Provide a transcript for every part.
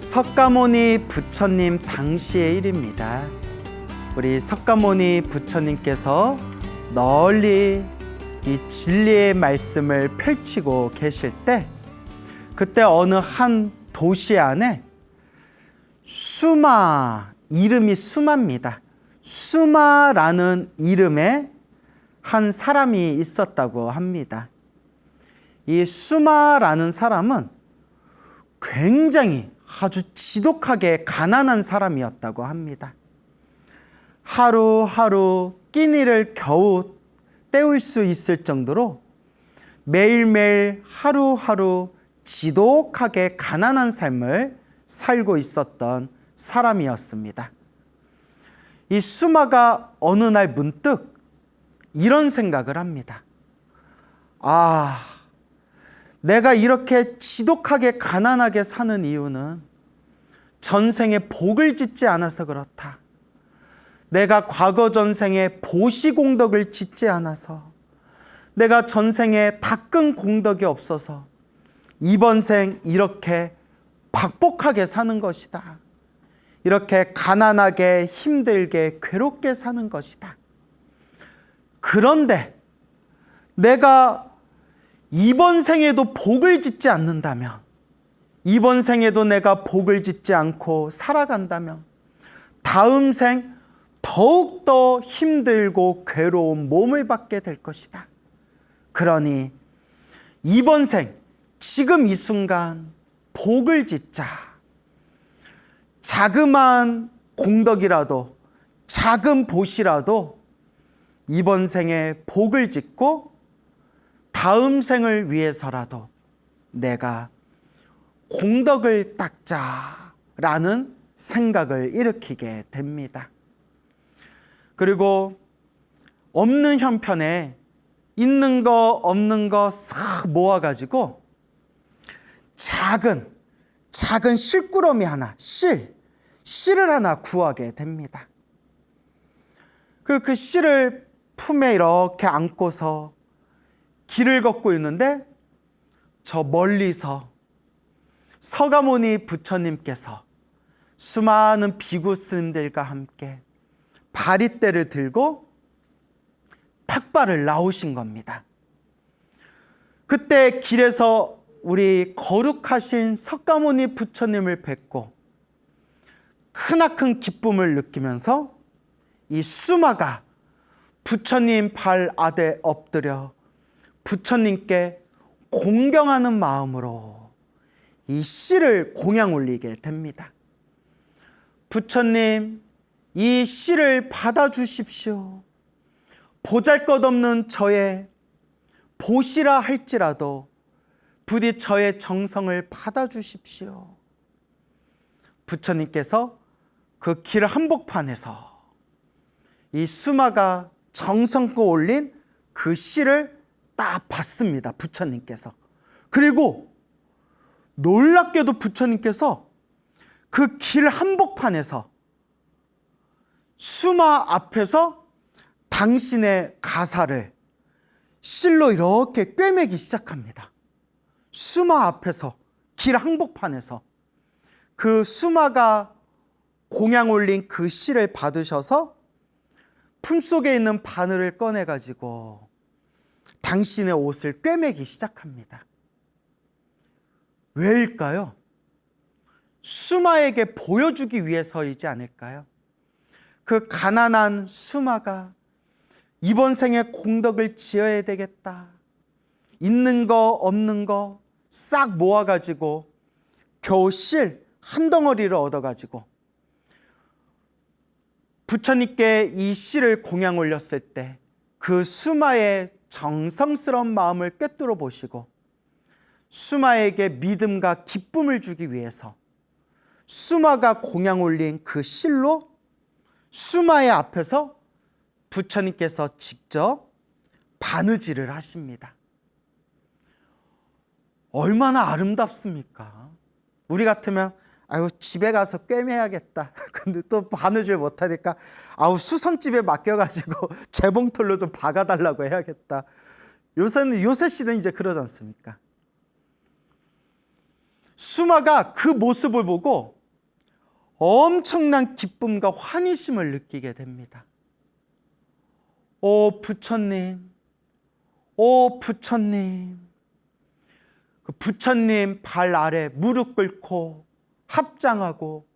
석가모니 부처님 당시의 일입니다. 우리 석가모니 부처님께서 널리 이 진리의 말씀을 펼치고 계실 때, 그때 어느 한 도시 안에 수마, 이름이 수마입니다. 수마라는 이름의 한 사람이 있었다고 합니다. 이 수마라는 사람은 굉장히 아주 지독하게 가난한 사람이었다고 합니다. 하루하루 끼니를 겨우 때울 수 있을 정도로 매일매일 하루하루 지독하게 가난한 삶을 살고 있었던 사람이었습니다. 이 수마가 어느 날 문득 이런 생각을 합니다. 내가 이렇게 지독하게 가난하게 사는 이유는 전생에 복을 짓지 않아서 그렇다. 내가 과거 전생에 보시공덕을 짓지 않아서, 내가 전생에 닦은 공덕이 없어서 이번 생 이렇게 박복하게 사는 것이다. 이렇게 가난하게 힘들게 괴롭게 사는 것이다. 그런데 내가 이번 생에도 복을 짓지 않는다면, 이번 생에도 내가 복을 짓지 않고 살아간다면 다음 생 더욱더 힘들고 괴로운 몸을 받게 될 것이다. 그러니 이번 생, 지금 이 순간 복을 짓자. 자그마한 공덕이라도, 작은 보시라도 이번 생에 복을 짓고 다음 생을 위해서라도 내가 공덕을 닦자라는 생각을 일으키게 됩니다. 그리고 없는 형편에 있는 거 없는 거 싹 모아가지고 작은 실꾸러미 하나, 실을 하나 구하게 됩니다. 그 실을 품에 이렇게 안고서 길을 걷고 있는데, 저 멀리서 석가모니 부처님께서 수많은 비구 스님들과 함께 바리떼를 들고 탁발을 나오신 겁니다. 그때 길에서 우리 거룩하신 석가모니 부처님을 뵙고 크나큰 기쁨을 느끼면서 이 수마가 부처님 발 아래 엎드려 부처님께 공경하는 마음으로 이 씨를 공양 올리게 됩니다. 부처님, 이 씨를 받아주십시오. 보잘것없는 저의 보시라 할지라도 부디 저의 정성을 받아주십시오. 부처님께서 그 길 한복판에서 이 수마가 정성껏 올린 그 씨를 딱 봤습니다. 부처님께서. 그리고 놀랍게도 부처님께서 그 길 한복판에서 수마 앞에서 당신의 가사를 실로 이렇게 꿰매기 시작합니다. 수마 앞에서, 길 한복판에서 그 수마가 공양 올린 그 씨를 받으셔서 품속에 있는 바늘을 꺼내가지고 당신의 옷을 꿰매기 시작합니다. 왜일까요? 수마에게 보여주기 위해서이지 않을까요? 그 가난한 수마가 이번 생에 공덕을 지어야 되겠다. 있는 거 없는 거 싹 모아가지고 겨우 실 한 덩어리를 얻어가지고 부처님께 이 씨를 공양 올렸을 때 그 수마의 정성스러운 마음을 꿰뚫어 보시고 수마에게 믿음과 기쁨을 주기 위해서 수마가 공양 올린 그 실로 수마의 앞에서 부처님께서 직접 바느질을 하십니다. 얼마나 아름답습니까? 우리 같으면 집에 가서 꿰매야겠다. 근데 또 바느질 못하니까 수선집에 맡겨가지고 재봉틀로 좀 박아달라고 해야겠다. 요새 시대는 이제 그러지 않습니까? 수마가 그 모습을 보고 엄청난 기쁨과 환희심을 느끼게 됩니다. 오 부처님, 오 부처님. 그 부처님 발 아래 무릎 꿇고 합장하고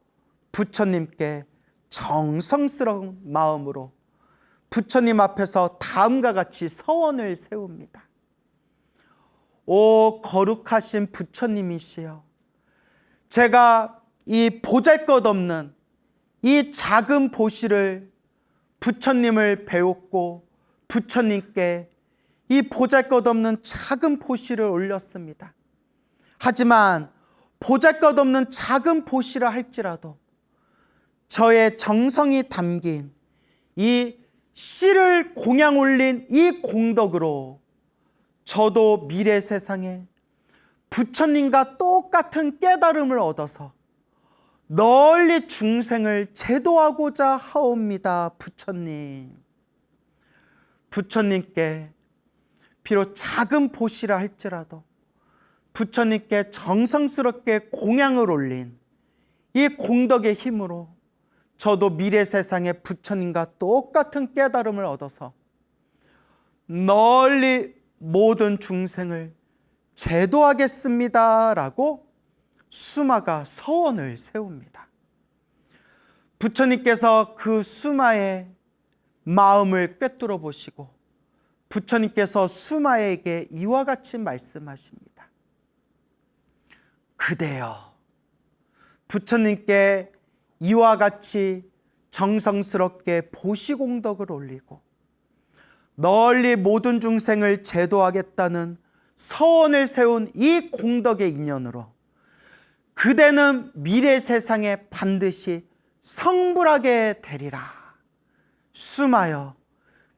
부처님께 정성스러운 마음으로 부처님 앞에서 다음과 같이 서원을 세웁니다. 오 거룩하신 부처님이시여, 제가 이 보잘것없는 이 작은 보시를 부처님을 배웠고 부처님께 이 보잘것없는 작은 보시를 올렸습니다. 하지만 보잘것없는 작은 보시라 할지라도 저의 정성이 담긴 이 씨를 공양 올린 이 공덕으로 저도 미래 세상에 부처님과 똑같은 깨달음을 얻어서 널리 중생을 제도하고자 하옵니다. 부처님, 부처님께 비록 작은 보시라 할지라도 부처님께 정성스럽게 공양을 올린 이 공덕의 힘으로 저도 미래 세상에 부처님과 똑같은 깨달음을 얻어서 널리 모든 중생을 제도하겠습니다 라고 수마가 서원을 세웁니다. 부처님께서 그 수마의 마음을 꿰뚫어 보시고 부처님께서 수마에게 이와 같이 말씀하십니다. 그대여, 부처님께 이와 같이 정성스럽게 보시공덕을 올리고 널리 모든 중생을 제도하겠다는 서원을 세운 이 공덕의 인연으로 그대는 미래 세상에 반드시 성불하게 되리라. 수마여,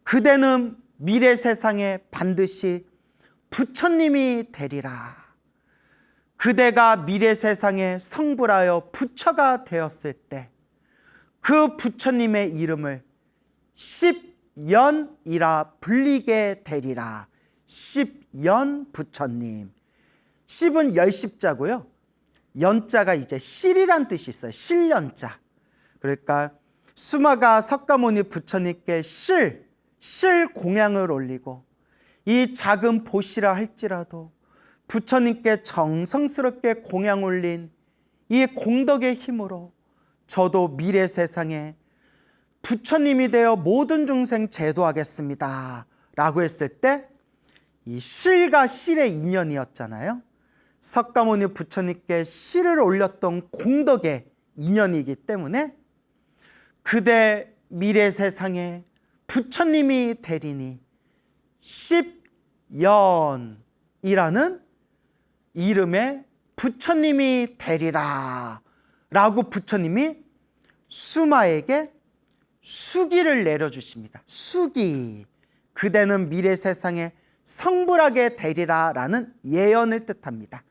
그대는 미래 세상에 반드시 부처님이 되리라. 그대가 미래 세상에 성불하여 부처가 되었을 때 그 부처님의 이름을 십연이라 불리게 되리라. 십연 부처님. 십은 열십자고요. 연자가 이제 실이란 뜻이 있어요. 실연자. 그러니까 수마가 석가모니 부처님께 실 공양을 올리고 이 작은 보시라 할지라도 부처님께 정성스럽게 공양 올린 이 공덕의 힘으로 저도 미래 세상에 부처님이 되어 모든 중생 제도하겠습니다 라고 했을 때 이 실과 실의 인연이었잖아요. 석가모니 부처님께 실을 올렸던 공덕의 인연이기 때문에 그대 미래 세상에 부처님이 되리니 십연이라는 이름의 부처님이 되리라 라고 부처님이 수마에게 수기를 내려주십니다. 수기, 그대는 미래 세상에 성불하게 되리라 라는 예언을 뜻합니다.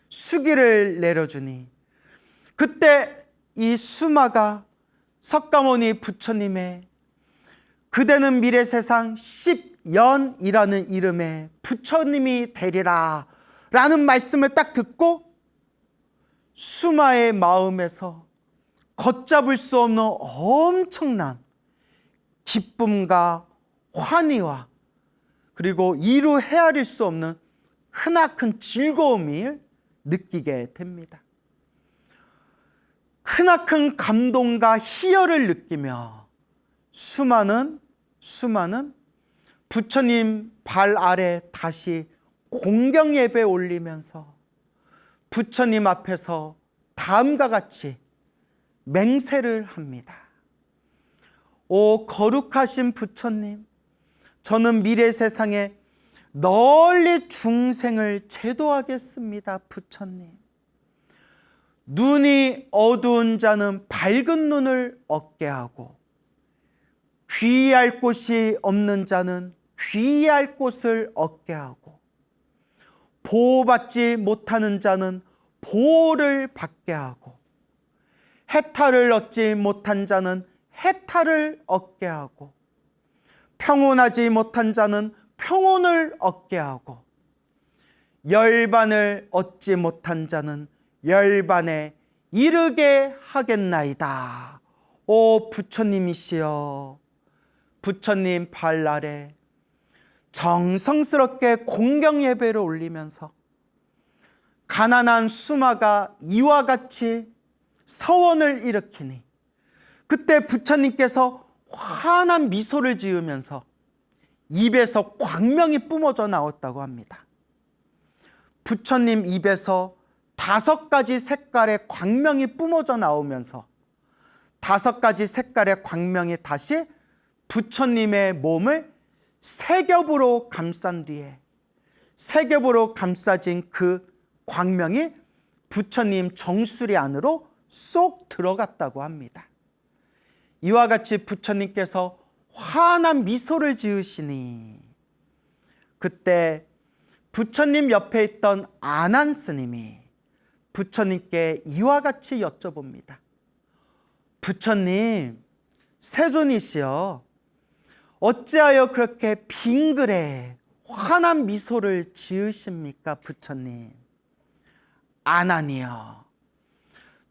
수기를 내려주니 그때 이 수마가 석가모니 부처님의 그대는 미래 세상 십연이라는 이름의 부처님이 되리라 라는 말씀을 딱 듣고 수마의 마음에서 걷잡을 수 없는 엄청난 기쁨과 환희와 그리고 이루 헤아릴 수 없는 크나큰 즐거움을 느끼게 됩니다. 크나큰 감동과 희열을 느끼며 수마는 부처님 발 아래 다시 공경 예배 올리면서 부처님 앞에서 다음과 같이 맹세를 합니다. 오 거룩하신 부처님, 저는 미래 세상에 널리 중생을 제도하겠습니다. 부처님, 눈이 어두운 자는 밝은 눈을 얻게 하고 귀의할 곳이 없는 자는 귀의할 곳을 얻게 하고 보호받지 못하는 자는 보호를 받게 하고 해탈을 얻지 못한 자는 해탈을 얻게 하고 평온하지 못한 자는 평온을 얻게 하고 열반을 얻지 못한 자는 열반에 이르게 하겠나이다. 오 부처님이시여, 부처님 발 아래 정성스럽게 공경 예배를 올리면서 가난한 수마가 이와 같이 서원을 일으키니 그때 부처님께서 환한 미소를 지으면서 입에서 광명이 뿜어져 나왔다고 합니다. 부처님 입에서 5가지 색깔의 광명이 뿜어져 나오면서 5가지 색깔의 광명이 다시 부처님의 몸을 세 겹으로 감싼 뒤에 세 겹으로 감싸진 그 광명이 부처님 정수리 안으로 쏙 들어갔다고 합니다. 이와 같이 부처님께서 환한 미소를 지으시니 그때 부처님 옆에 있던 아난 스님이 부처님께 이와 같이 여쭤봅니다. 부처님, 세존이시여, 어찌하여 그렇게 빙그레 환한 미소를 지으십니까, 부처님? 아난이여,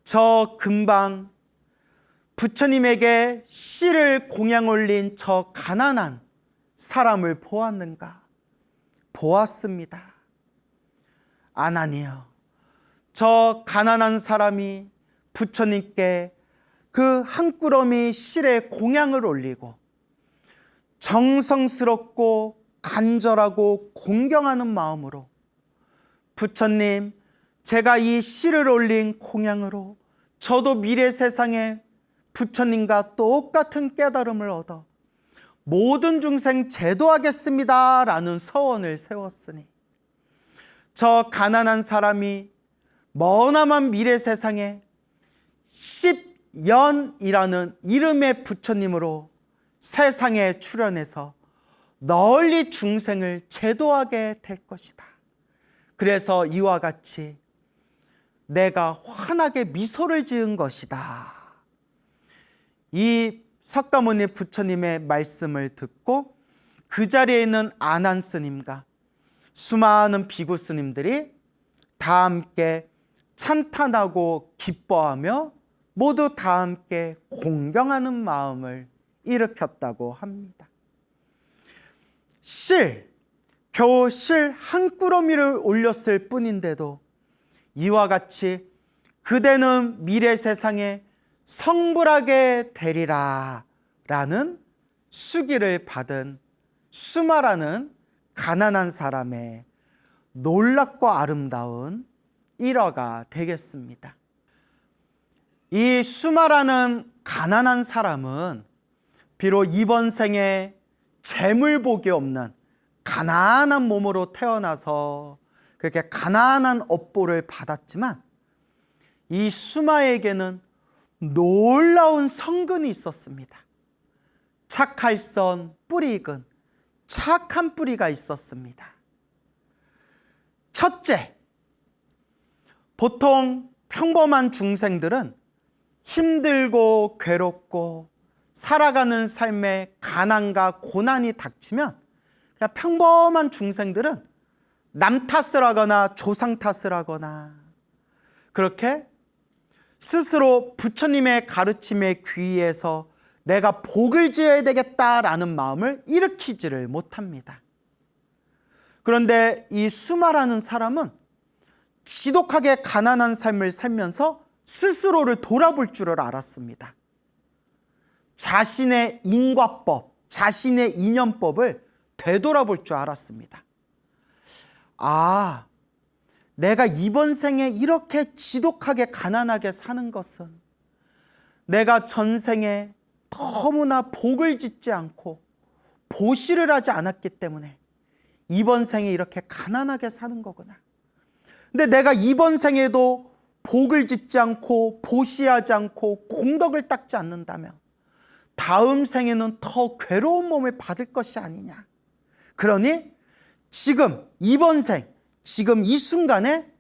저 금방 부처님에게 씨를 공양 올린 저 가난한 사람을 보았는가? 보았습니다. 아난이여, 저 가난한 사람이 부처님께 그 한 꾸러미 실에 공양을 올리고 정성스럽고 간절하고 공경하는 마음으로 부처님, 제가 이 실을 올린 공양으로 저도 미래 세상에 부처님과 똑같은 깨달음을 얻어 모든 중생 제도하겠습니다 라는 서원을 세웠으니 저 가난한 사람이 머나먼 미래 세상에 10연이라는 이름의 부처님으로 세상에 출현해서 널리 중생을 제도하게 될 것이다. 그래서 이와 같이 내가 환하게 미소를 지은 것이다. 이 석가모니 부처님의 말씀을 듣고 그 자리에 있는 아난 스님과 수많은 비구 스님들이 다 함께 찬탄하고 기뻐하며 모두 다 함께 공경하는 마음을 일으켰다고 합니다. 겨우 실 한 꾸러미를 올렸을 뿐인데도 이와 같이 그대는 미래 세상에 성불하게 되리라 라는 수기를 받은 수마라는 가난한 사람의 놀랍고 아름다운 일화가 되겠습니다. 이 수마라는 가난한 사람은 비록 이번 생에 재물복이 없는 가난한 몸으로 태어나서 그렇게 가난한 업보를 받았지만 이 수마에게는 놀라운 성근이 있었습니다. 착할선 뿌리근 착한 뿌리가 있었습니다. 첫째, 보통 평범한 중생들은 힘들고 괴롭고 살아가는 삶에 가난과 고난이 닥치면 그냥 평범한 중생들은 남 탓을 하거나 조상 탓을 하거나 그렇게 스스로 부처님의 가르침에 귀의해서 내가 복을 지어야 되겠다라는 마음을 일으키지를 못합니다. 그런데 이 수마라는 사람은 지독하게 가난한 삶을 살면서 스스로를 돌아볼 줄을 알았습니다. 자신의 인과법, 자신의 인연법을 되돌아볼 줄 알았습니다. 아, 내가 이번 생에 이렇게 지독하게 가난하게 사는 것은 내가 전생에 너무나 복을 짓지 않고 보시를 하지 않았기 때문에 이번 생에 이렇게 가난하게 사는 거구나. 근데 내가 이번 생에도 복을 짓지 않고 보시하지 않고 공덕을 닦지 않는다면 다음 생에는 더 괴로운 몸을 받을 것이 아니냐. 그러니 지금 이번 생, 지금 이 순간에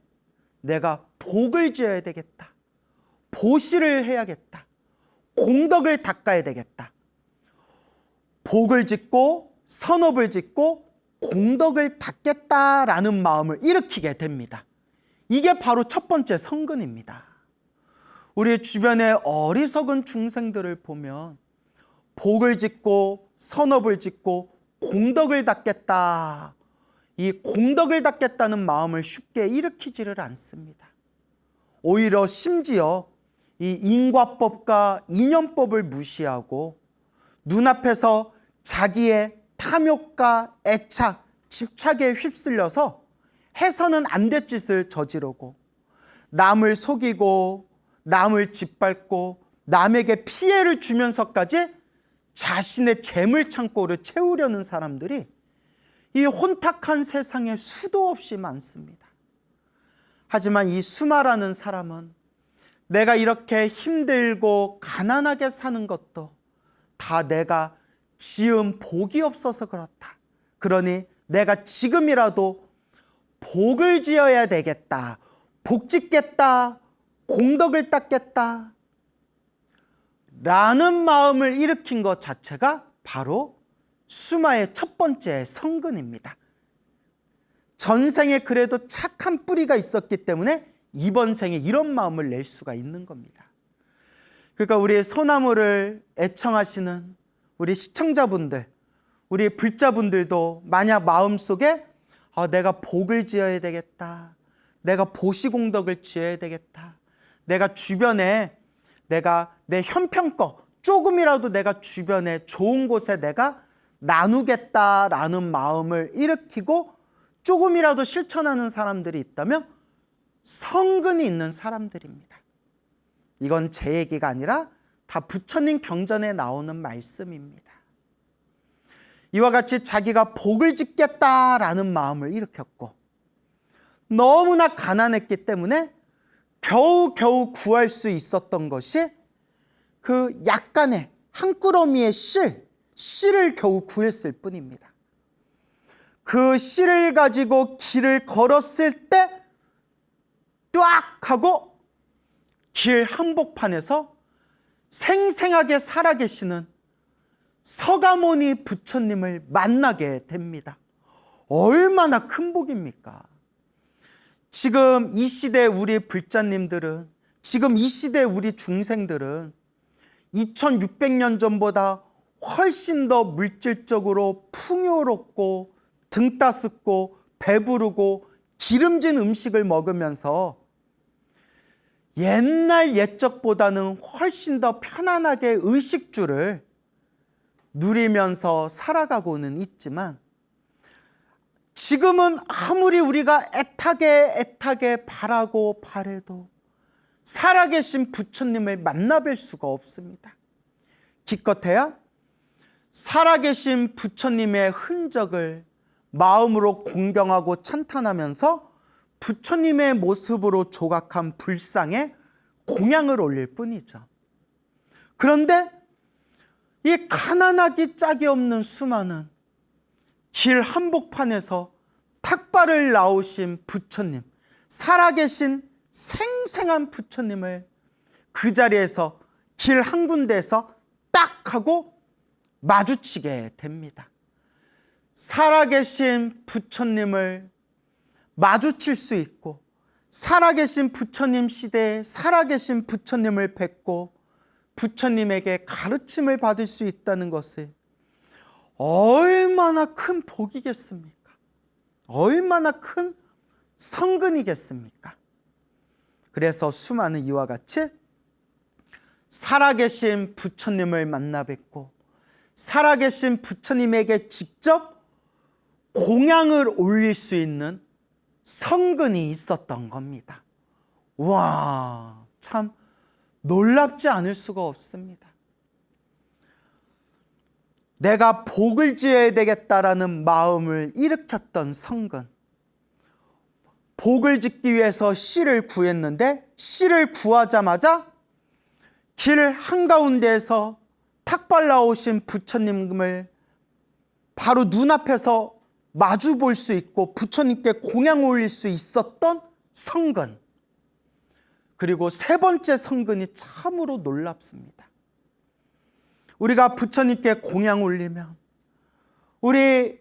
내가 복을 지어야 되겠다. 보시를 해야겠다. 공덕을 닦아야 되겠다. 복을 짓고 선업을 짓고 공덕을 닦겠다라는 마음을 일으키게 됩니다. 이게 바로 첫 번째 성근입니다. 우리 주변의 어리석은 중생들을 보면 복을 짓고 선업을 짓고 공덕을 닦겠다, 이 공덕을 닦겠다는 마음을 쉽게 일으키지를 않습니다. 오히려 심지어 이 인과법과 인연법을 무시하고 눈앞에서 자기의 탐욕과 애착, 집착에 휩쓸려서 해서는 안 될 짓을 저지르고 남을 속이고 남을 짓밟고 남에게 피해를 주면서까지 자신의 재물 창고를 채우려는 사람들이 이 혼탁한 세상에 수도 없이 많습니다. 하지만 이 수마라는 사람은 내가 이렇게 힘들고 가난하게 사는 것도 다 내가 지은 복이 없어서 그렇다. 그러니 내가 지금이라도 복을 지어야 되겠다. 복 짓겠다. 공덕을 닦겠다. 라는 마음을 일으킨 것 자체가 바로 수마의 첫 번째 성근입니다. 전생에 그래도 착한 뿌리가 있었기 때문에 이번 생에 이런 마음을 낼 수가 있는 겁니다. 그러니까 우리 소나무를 애청하시는 우리 시청자분들, 우리 불자분들도 만약 마음속에 내가 복을 지어야 되겠다, 내가 보시공덕을 지어야 되겠다, 내가 주변에 내가 내 형편껏 조금이라도 내가 주변에 좋은 곳에 내가 나누겠다라는 마음을 일으키고 조금이라도 실천하는 사람들이 있다면 성근이 있는 사람들입니다. 이건 제 얘기가 아니라 다 부처님 경전에 나오는 말씀입니다. 이와 같이 자기가 복을 짓겠다라는 마음을 일으켰고 너무나 가난했기 때문에 겨우겨우 구할 수 있었던 것이 그 약간의 한 꾸러미의 씨를 겨우 구했을 뿐입니다. 그 씨를 가지고 길을 걸었을 때 뚜악 하고 길 한복판에서 생생하게 살아계시는 서가모니 부처님을 만나게 됩니다. 얼마나 큰 복입니까? 지금 이 시대 우리 불자님들은, 지금 이 시대 우리 중생들은 2600년 전보다 훨씬 더 물질적으로 풍요롭고 등 따숩고 배부르고 기름진 음식을 먹으면서 옛날 옛적보다는 훨씬 더 편안하게 의식주를 누리면서 살아가고는 있지만 지금은 아무리 우리가 애타게 바라고 바래도 살아계신 부처님을 만나뵐 수가 없습니다. 기껏해야 살아계신 부처님의 흔적을 마음으로 공경하고 찬탄하면서 부처님의 모습으로 조각한 불상에 공양을 올릴 뿐이죠. 그런데 이 가난하기 짝이 없는 수많은 길 한복판에서 탁발을 나오신 부처님, 살아계신 생생한 부처님을 그 자리에서 길 한 군데에서 딱 하고 마주치게 됩니다. 살아계신 부처님을 마주칠 수 있고 살아계신 부처님 시대에 살아계신 부처님을 뵙고 부처님에게 가르침을 받을 수 있다는 것을 얼마나 큰 복이겠습니까? 얼마나 큰 성근이겠습니까? 그래서 수많은 이와 같이 살아계신 부처님을 만나 뵙고 살아계신 부처님에게 직접 공양을 올릴 수 있는 성근이 있었던 겁니다. 와, 참 놀랍지 않을 수가 없습니다. 내가 복을 지어야 되겠다라는 마음을 일으켰던 성근, 복을 짓기 위해서 씨를 구했는데 씨를 구하자마자 길 한가운데에서 탁발 나오신 부처님을 바로 눈앞에서 마주 볼 수 있고 부처님께 공양 올릴 수 있었던 성근. 그리고 세 번째 성근이 참으로 놀랍습니다. 우리가 부처님께 공양 올리면 우리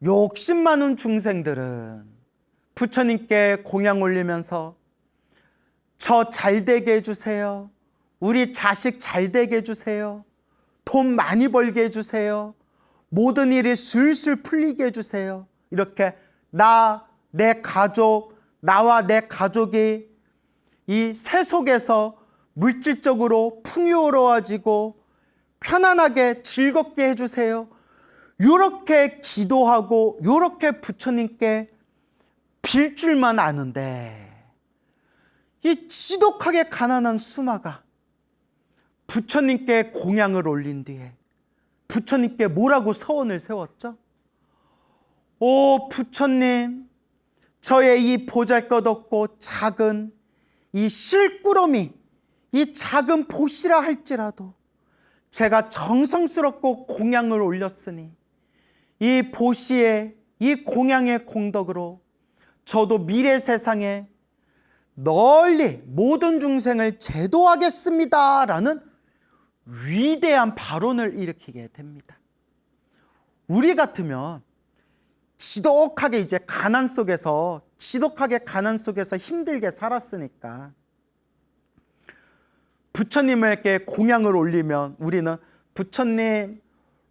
욕심 많은 중생들은 부처님께 공양 올리면서 저 잘되게 해주세요. 우리 자식 잘되게 해주세요. 돈 많이 벌게 해주세요. 모든 일이 술술 풀리게 해주세요. 이렇게 내 가족, 나와 내 가족이 이 세속에서 물질적으로 풍요로워지고 편안하게 즐겁게 해주세요. 이렇게 기도하고 이렇게 부처님께 빌 줄만 아는데 이 지독하게 가난한 수마가 부처님께 공양을 올린 뒤에 부처님께 뭐라고 서원을 세웠죠? 오 부처님, 저의 이 보잘것없고 작은 이 실꾸러미, 이 작은 보시라 할지라도 제가 정성스럽고 공양을 올렸으니 이 보시의 이 공양의 공덕으로 저도 미래 세상에 널리 모든 중생을 제도하겠습니다 라는 위대한 발언을 일으키게 됩니다. 우리 같으면 지독하게 가난 속에서 힘들게 살았으니까 부처님에게 공양을 올리면 우리는 부처님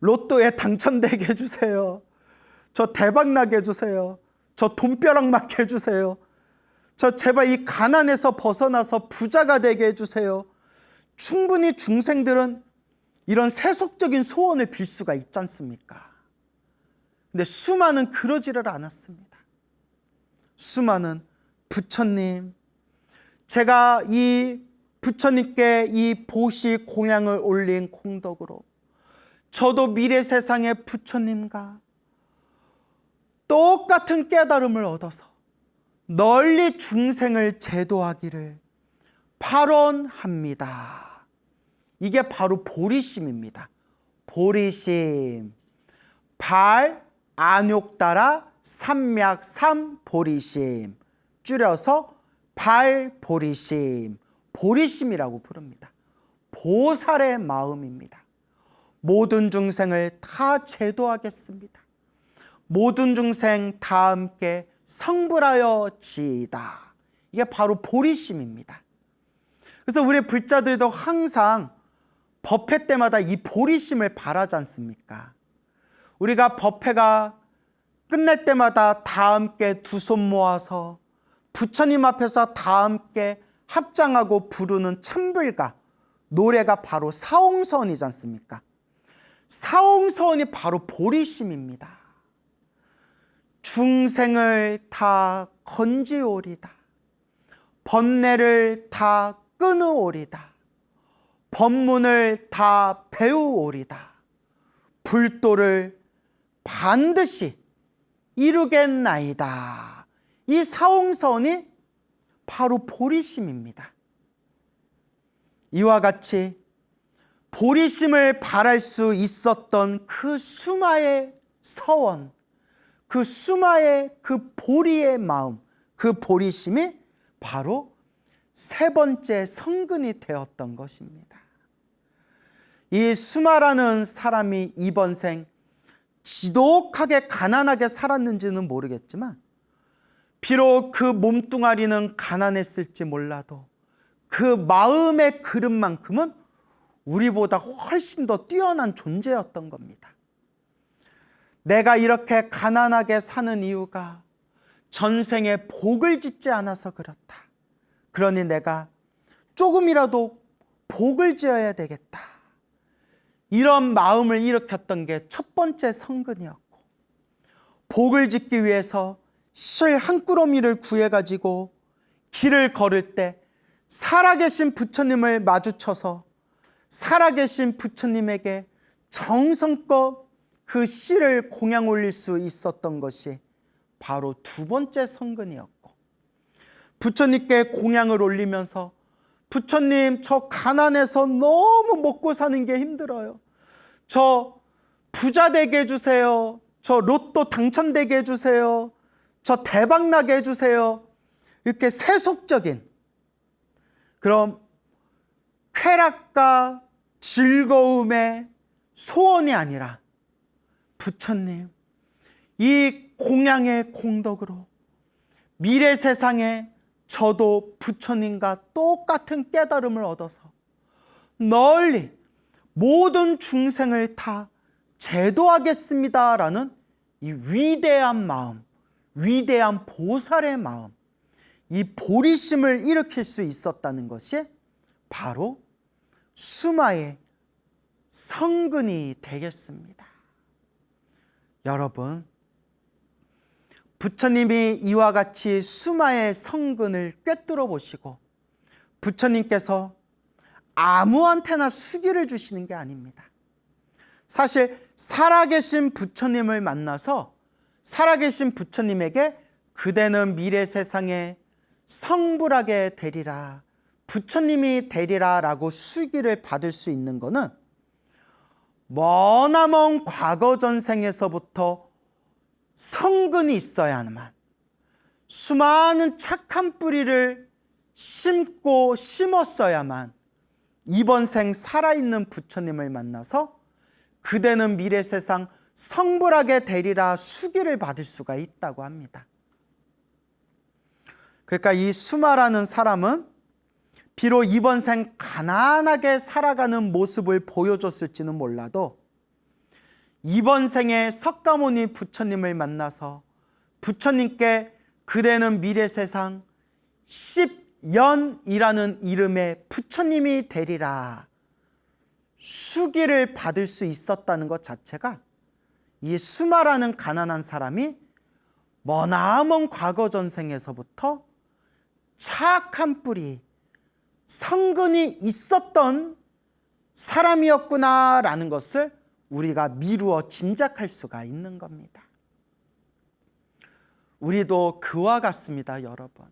로또에 당첨되게 해주세요. 저 대박나게 해주세요. 저 돈벼락 맞게 해주세요. 저 제발 이 가난에서 벗어나서 부자가 되게 해주세요. 충분히 중생들은 이런 세속적인 소원을 빌 수가 있지 않습니까? 근데 수마는 그러지를 않았습니다. 수마는 부처님, 제가 이 부처님께 이 보시 공양을 올린 공덕으로 저도 미래 세상의 부처님과 똑같은 깨달음을 얻어서 널리 중생을 제도하기를 발언합니다. 이게 바로 보리심입니다. 보리심. 발, 안욕 따라 삼맥 삼보리심. 줄여서 발보리심. 보리심이라고 부릅니다. 보살의 마음입니다. 모든 중생을 다 제도하겠습니다. 모든 중생 다 함께 성불하여 지이다. 이게 바로 보리심입니다. 그래서 우리 불자들도 항상 법회 때마다 이 보리심을 바라지 않습니까? 우리가 법회가 끝날 때마다 다 함께 두 손 모아서 부처님 앞에서 다 함께 합장하고 부르는 참불가, 노래가 바로 사홍서원이지 않습니까? 사홍서원이 바로 보리심입니다. 중생을 다 건지오리다. 번뇌를 다 끊으오리다. 법문을 다 배우오리다. 불도를 반드시 이루겠나이다. 이 사홍서원이 바로 보리심입니다. 이와 같이 보리심을 바랄 수 있었던 그 수마의 서원, 그 수마의 그 보리의 마음, 그 보리심이 바로 세 번째 성근이 되었던 것입니다. 이 수마라는 사람이 이번 생 지독하게 가난하게 살았는지는 모르겠지만 비록 그 몸뚱아리는 가난했을지 몰라도 그 마음의 그릇만큼은 우리보다 훨씬 더 뛰어난 존재였던 겁니다. 내가 이렇게 가난하게 사는 이유가 전생에 복을 짓지 않아서 그렇다. 그러니 내가 조금이라도 복을 지어야 되겠다. 이런 마음을 일으켰던 게 첫 번째 성근이었고, 복을 짓기 위해서 실 한 꾸러미를 구해가지고 길을 걸을 때 살아계신 부처님을 마주쳐서 살아계신 부처님에게 정성껏 그 씨를 공양 올릴 수 있었던 것이 바로 두 번째 성근이었고, 부처님께 공양을 올리면서 부처님, 저 가난해서 너무 먹고 사는 게 힘들어요. 저 부자 되게 해주세요. 저 로또 당첨되게 해주세요. 저 대박나게 해주세요. 이렇게 세속적인 그럼 쾌락과 즐거움의 소원이 아니라 부처님, 이 공양의 공덕으로 미래 세상에 저도 부처님과 똑같은 깨달음을 얻어서 널리 모든 중생을 다 제도하겠습니다라는 이 위대한 마음, 위대한 보살의 마음, 이 보리심을 일으킬 수 있었다는 것이 바로 수마의 성근이 되겠습니다. 여러분, 부처님이 이와 같이 수마의 성근을 꿰뚫어 보시고 부처님께서 아무한테나 수기를 주시는 게 아닙니다. 사실 살아계신 부처님을 만나서 살아계신 부처님에게 그대는 미래 세상에 성불하게 되리라, 부처님이 되리라 라고 수기를 받을 수 있는 것은 머나먼 과거 전생에서부터 성근이 있어야만, 수많은 착한 뿌리를 심고 심었어야만 이번 생 살아있는 부처님을 만나서 그대는 미래 세상 성불하게 되리라 수기를 받을 수가 있다고 합니다. 그러니까 이 수마라는 사람은 비록 이번 생 가난하게 살아가는 모습을 보여줬을지는 몰라도 이번 생에 석가모니 부처님을 만나서 부처님께 그대는 미래 세상 10연이라는 이름의 부처님이 되리라 수기를 받을 수 있었다는 것 자체가 이 수마라는 가난한 사람이 머나먼 과거 전생에서부터 착한 뿌리, 성근이 있었던 사람이었구나라는 것을 우리가 미루어 짐작할 수가 있는 겁니다. 우리도 그와 같습니다, 여러분.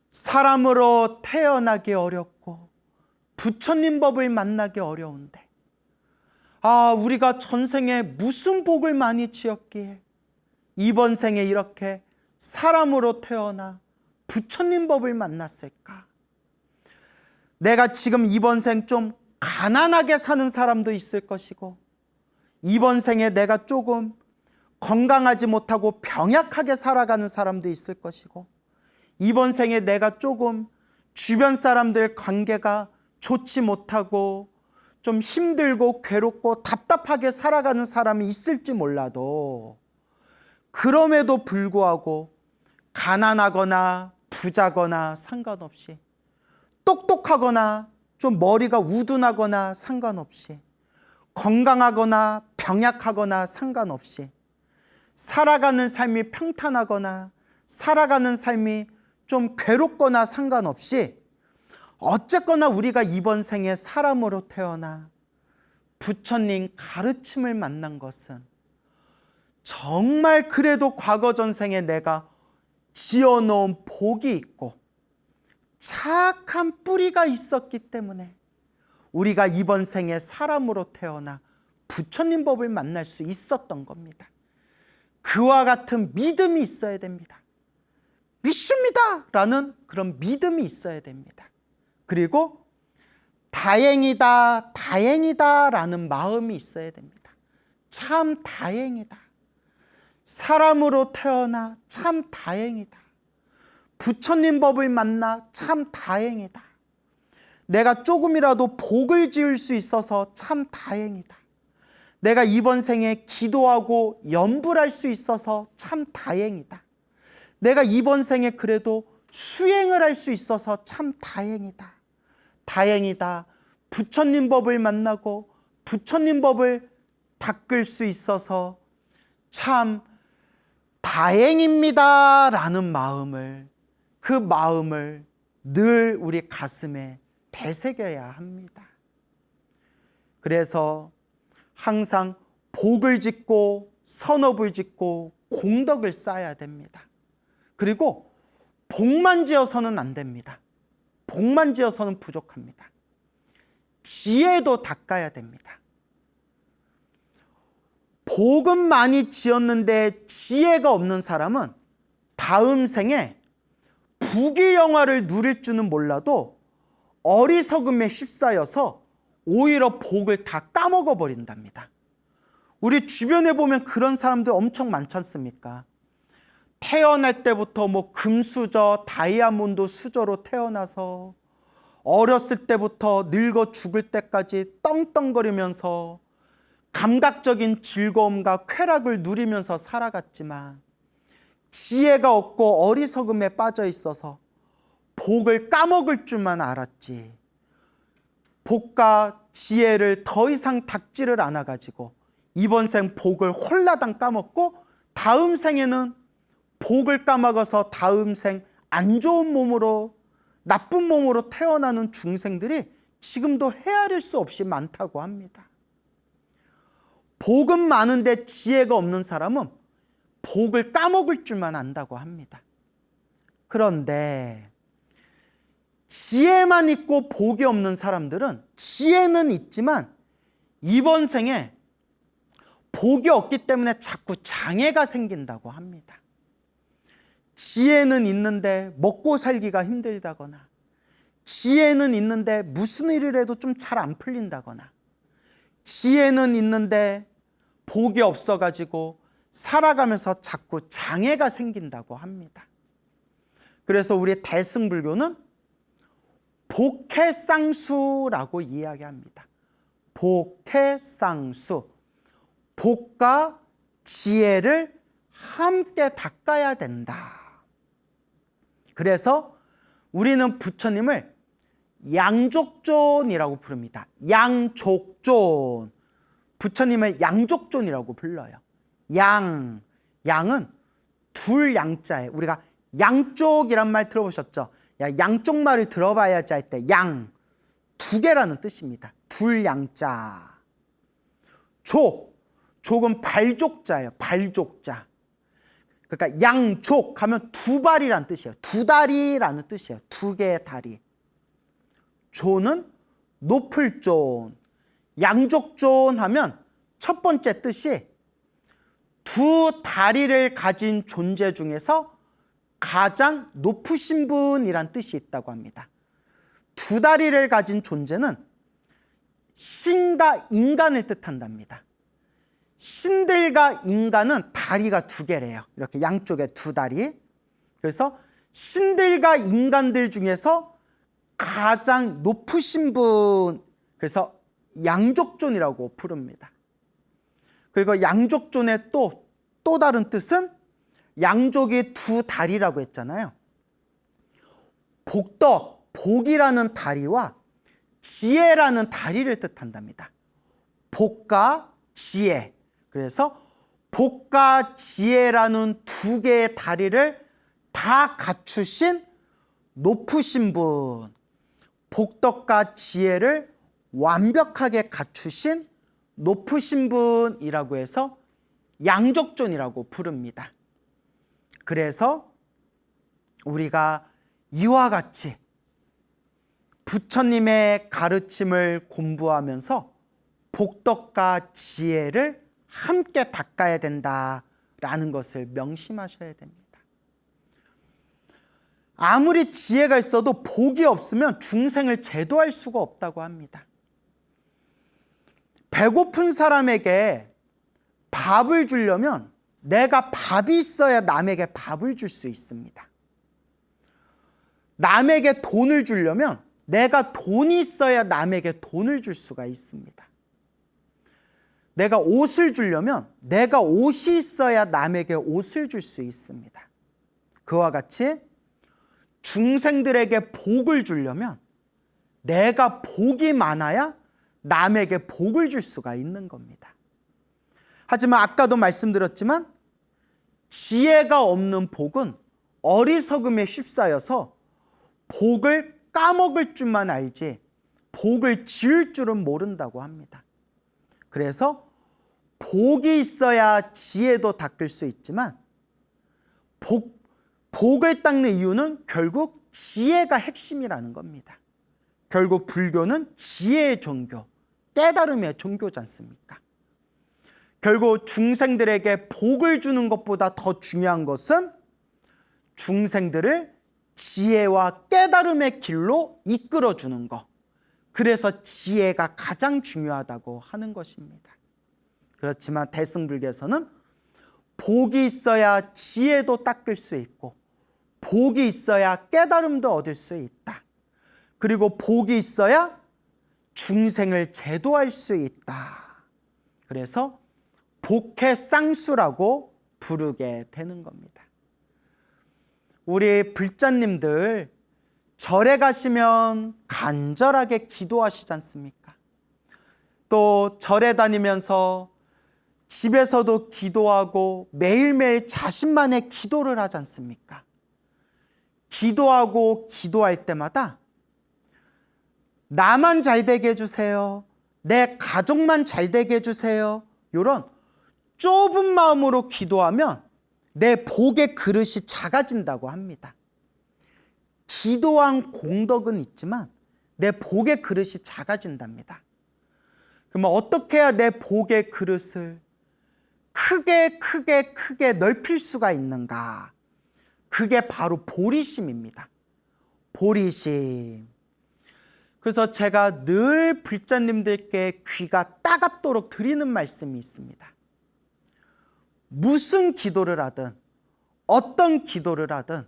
사람으로 태어나기 어렵고 부처님 법을 만나기 어려운데 우리가 전생에 무슨 복을 많이 지었기에 이번 생에 이렇게 사람으로 태어나 부처님 법을 만났을까? 내가 지금 이번 생 좀 가난하게 사는 사람도 있을 것이고 이번 생에 내가 조금 건강하지 못하고 병약하게 살아가는 사람도 있을 것이고 이번 생에 내가 조금 주변 사람들 관계가 좋지 못하고 좀 힘들고 괴롭고 답답하게 살아가는 사람이 있을지 몰라도 그럼에도 불구하고 가난하거나 부자거나 상관없이 똑똑하거나 좀 머리가 우둔하거나 상관없이 건강하거나 병약하거나 상관없이 살아가는 삶이 평탄하거나 살아가는 삶이 좀 괴롭거나 상관없이 어쨌거나 우리가 이번 생에 사람으로 태어나 부처님 가르침을 만난 것은 정말 그래도 과거 전생에 내가 지어놓은 복이 있고 착한 뿌리가 있었기 때문에 우리가 이번 생에 사람으로 태어나 부처님 법을 만날 수 있었던 겁니다. 그와 같은 믿음이 있어야 됩니다. 믿습니다 라는 그런 믿음이 있어야 됩니다. 그리고 다행이다, 다행이다 라는 마음이 있어야 됩니다. 참 다행이다. 사람으로 태어나 참 다행이다. 부처님 법을 만나 참 다행이다. 내가 조금이라도 복을 지을 수 있어서 참 다행이다. 내가 이번 생에 기도하고 염불할 수 있어서 참 다행이다. 내가 이번 생에 그래도 수행을 할 수 있어서 참 다행이다. 다행이다. 부처님 법을 만나고 부처님 법을 닦을 수 있어서 참 다행입니다 라는 마음을, 그 마음을 늘 우리 가슴에 되새겨야 합니다. 그래서 항상 복을 짓고 선업을 짓고 공덕을 쌓아야 됩니다. 그리고 복만 지어서는 안 됩니다. 복만 지어서는 부족합니다. 지혜도 닦아야 됩니다. 복은 많이 지었는데 지혜가 없는 사람은 다음 생에 부귀영화를 누릴 줄은 몰라도 어리석음에 휩싸여서 오히려 복을 다 까먹어 버린답니다. 우리 주변에 보면 그런 사람들 엄청 많지 않습니까? 태어날 때부터 뭐 금수저, 다이아몬드 수저로 태어나서 어렸을 때부터 늙어 죽을 때까지 떵떵거리면서 감각적인 즐거움과 쾌락을 누리면서 살아갔지만 지혜가 없고 어리석음에 빠져 있어서 복을 까먹을 줄만 알았지, 복과 지혜를 더 이상 닦지를 않아가지고 이번 생 복을 홀라당 까먹고 다음 생에는 복을 까먹어서 다음 생 안 좋은 몸으로, 나쁜 몸으로 태어나는 중생들이 지금도 헤아릴 수 없이 많다고 합니다. 복은 많은데 지혜가 없는 사람은 복을 까먹을 줄만 안다고 합니다. 그런데 지혜만 있고 복이 없는 사람들은 지혜는 있지만 이번 생에 복이 없기 때문에 자꾸 장애가 생긴다고 합니다. 지혜는 있는데 먹고 살기가 힘들다거나, 지혜는 있는데 무슨 일을 해도 좀 잘 안 풀린다거나, 지혜는 있는데 복이 없어가지고 살아가면서 자꾸 장애가 생긴다고 합니다. 그래서 우리 대승불교는 복해쌍수라고 이야기합니다. 복해쌍수, 복과 지혜를 함께 닦아야 된다. 그래서 우리는 부처님을 양족존이라고 부릅니다. 양족존. 부처님을 양족존이라고 불러요. 양은 둘 양자에, 우리가 양쪽이란 말 들어보셨죠? 양쪽 말을 들어봐야지 할 때 양, 두 개라는 뜻입니다. 둘 양자. 족은 발족자예요. 발족자. 그러니까 양족 하면 두 발이란 뜻이에요. 두 다리라는 뜻이에요. 두 개의 다리. 존은 높을 존. 양족존 하면 첫 번째 뜻이 두 다리를 가진 존재 중에서 가장 높으신 분이란 뜻이 있다고 합니다. 두 다리를 가진 존재는 신과 인간을 뜻한답니다. 신들과 인간은 다리가 두 개래요. 이렇게 양쪽에 두 다리. 그래서 신들과 인간들 중에서 가장 높으신 분, 그래서 양족존이라고 부릅니다. 그리고 양족존의 또 다른 뜻은 양족이 두 다리라고 했잖아요. 복이라는 다리와 지혜라는 다리를 뜻한답니다. 복과 지혜. 그래서 복과 지혜라는 두 개의 다리를 다 갖추신 높으신 분, 복덕과 지혜를 완벽하게 갖추신 높으신 분이라고 해서 양족존이라고 부릅니다. 그래서 우리가 이와 같이 부처님의 가르침을 공부하면서 복덕과 지혜를 함께 닦아야 된다라는 것을 명심하셔야 됩니다. 아무리 지혜가 있어도 복이 없으면 중생을 제도할 수가 없다고 합니다. 배고픈 사람에게 밥을 주려면 내가 밥이 있어야 남에게 밥을 줄 수 있습니다. 남에게 돈을 주려면 내가 돈이 있어야 남에게 돈을 줄 수가 있습니다. 내가 옷을 주려면 내가 옷이 있어야 남에게 옷을 줄 수 있습니다. 그와 같이 중생들에게 복을 주려면 내가 복이 많아야 남에게 복을 줄 수가 있는 겁니다. 하지만 아까도 말씀드렸지만 지혜가 없는 복은 어리석음에 휩싸여서 복을 까먹을 줄만 알지 복을 지을 줄은 모른다고 합니다. 그래서 복이 있어야 지혜도 닦을 수 있지만 복을 닦는 이유는 결국 지혜가 핵심이라는 겁니다. 결국 불교는 지혜의 종교, 깨달음의 종교지 않습니까? 결국 중생들에게 복을 주는 것보다 더 중요한 것은 중생들을 지혜와 깨달음의 길로 이끌어주는 것. 그래서 지혜가 가장 중요하다고 하는 것입니다. 그렇지만 대승불교에서는 복이 있어야 지혜도 닦을 수 있고 복이 있어야 깨달음도 얻을 수 있다. 그리고 복이 있어야 중생을 제도할 수 있다. 그래서 복해 쌍수라고 부르게 되는 겁니다. 우리 불자님들 절에 가시면 간절하게 기도하시지 않습니까? 또 절에 다니면서 집에서도 기도하고 매일매일 자신만의 기도를 하지 않습니까? 기도하고 기도할 때마다 나만 잘 되게 해주세요. 내 가족만 잘 되게 해주세요. 이런 좁은 마음으로 기도하면 내 복의 그릇이 작아진다고 합니다. 기도한 공덕은 있지만 내 복의 그릇이 작아진답니다. 그러면 어떻게 해야 내 복의 그릇을 크게 넓힐 수가 있는가? 그게 바로 보리심입니다. 보리심. 그래서 제가 늘 불자님들께 귀가 따갑도록 드리는 말씀이 있습니다. 무슨 기도를 하든 어떤 기도를 하든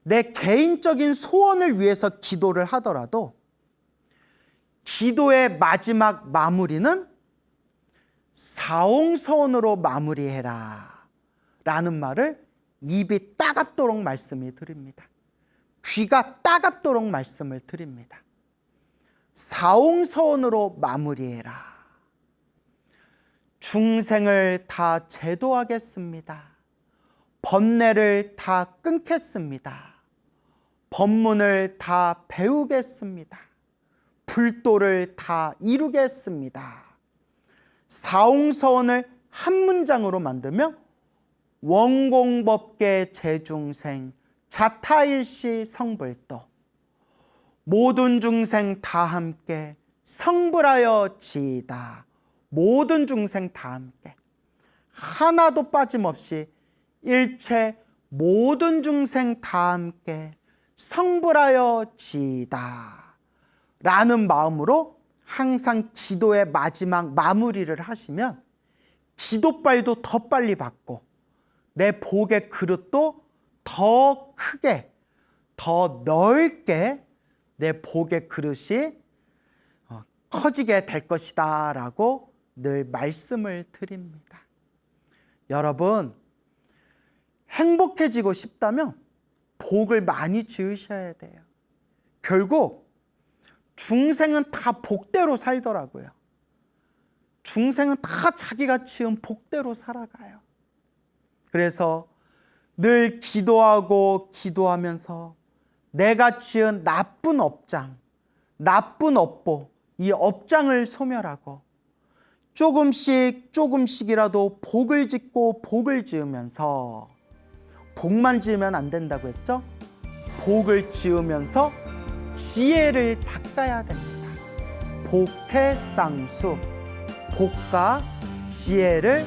내 개인적인 소원을 위해서 기도를 하더라도 기도의 마지막 마무리는 사옹서원으로 마무리해라 라는 말을 입이 따갑도록 말씀을 드립니다. 귀가 따갑도록 말씀을 드립니다. 사옹서원으로 마무리해라. 중생을 다 제도하겠습니다. 번뇌를 다 끊겠습니다. 법문을 다 배우겠습니다. 불도를 다 이루겠습니다. 사옹서원을 한 문장으로 만들며 원공법계 제중생 자타일시 성불도 모든 중생 다 함께 성불하여 지이다. 모든 중생 다 함께 하나도 빠짐없이 일체 모든 중생 다 함께 성불하여 지이다 라는 마음으로 항상 기도의 마지막 마무리를 하시면 기도빨도 더 빨리 받고 내 복의 그릇도 더 크게 더 넓게 내 복의 그릇이 커지게 될 것이다 라고 늘 말씀을 드립니다. 여러분, 행복해지고 싶다면 복을 많이 지으셔야 돼요. 결국 중생은 다 복대로 살더라고요. 중생은 다 자기가 지은 복대로 살아가요. 그래서 늘 기도하고 기도하면서 내가 지은 나쁜 업장, 나쁜 업보, 이 업장을 소멸하고 조금씩이라도 복을 짓고 복을 지으면서 복만 지으면 안 된다고 했죠? 복을 지으면서 지혜를 닦아야 됩니다. 복해쌍수, 복과 지혜를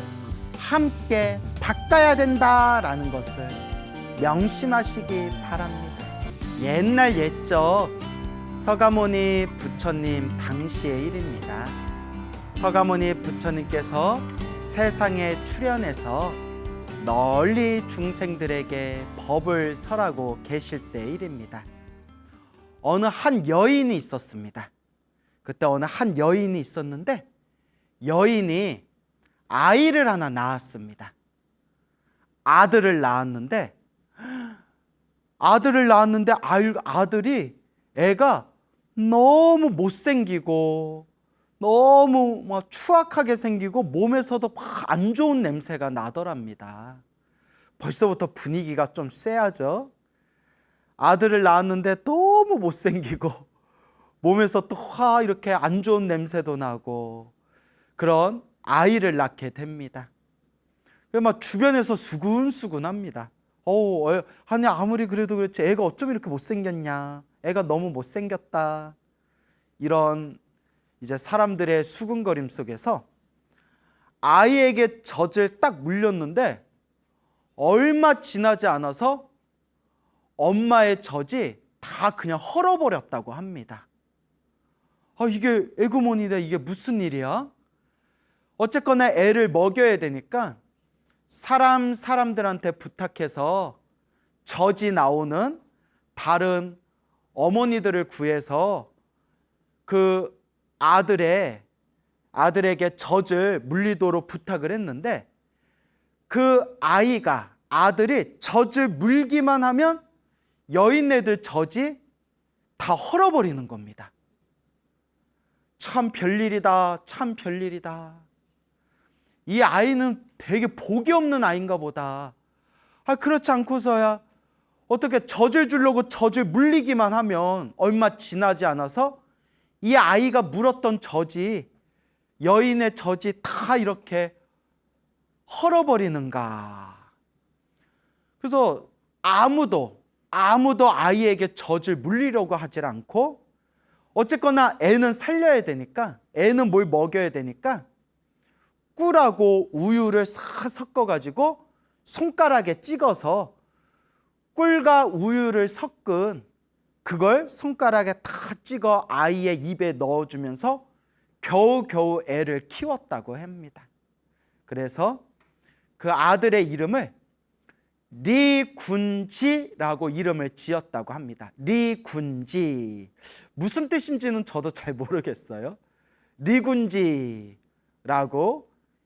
함께 닦아야 된다라는 것을 명심하시기 바랍니다. 옛날 옛적 서가모니 부처님 당시의 일입니다. 서가모니 부처님께서 세상에 출현해서 널리 중생들에게 법을 설하고 계실 때의 일입니다. 어느 한 여인이 있었습니다. 그때 어느 한 여인이 있었는데 여인이 아이를 하나 낳았습니다. 아들을 낳았는데 아들이 애가 너무 못생기고 너무 막 추악하게 생기고 몸에서도 막 안 좋은 냄새가 나더랍니다. 벌써부터 분위기가 좀 쎄하죠. 아들을 낳았는데 너무 못생기고 몸에서 또 이렇게 안 좋은 냄새도 나고 그런 아이를 낳게 됩니다. 막 주변에서 수근수근합니다. 아니 아무리 그래도 그렇지 애가 어쩜 이렇게 못생겼냐, 애가 너무 못생겼다, 이런 이제 사람들의 수근거림 속에서 아이에게 젖을 딱 물렸는데 얼마 지나지 않아서 엄마의 젖이 다 그냥 헐어버렸다고 합니다. 이게 에그머니다, 이게 무슨 일이야? 어쨌거나 애를 먹여야 되니까 사람들한테 부탁해서 젖이 나오는 다른 어머니들을 구해서 그 아들에게 젖을 물리도록 부탁을 했는데, 그 아들이 젖을 물기만 하면 여인네들 젖이 다 헐어버리는 겁니다. 참 별일이다, 참 별일이다. 이 아이는 되게 복이 없는 아이인가 보다. 그렇지 않고서야 어떻게 젖을 주려고 젖을 물리기만 하면 얼마 지나지 않아서 이 아이가 물었던 젖이, 여인의 젖이 다 이렇게 헐어버리는가. 그래서 아무도 아이에게 젖을 물리려고 하질 않고, 어쨌거나 애는 살려야 되니까, 애는 뭘 먹여야 되니까 꿀하고 우유를 싹 섞어가지고 손가락에 찍어서 꿀과 우유를 섞은 그걸 손가락에 다 찍어 아이의 입에 넣어주면서 겨우겨우 애를 키웠다고 합니다. 그래서 그 아들의 이름을 리군지라고 이름을 지었다고 합니다. 리군지. 무슨 뜻인지는 저도 잘 모르겠어요. 리군지라고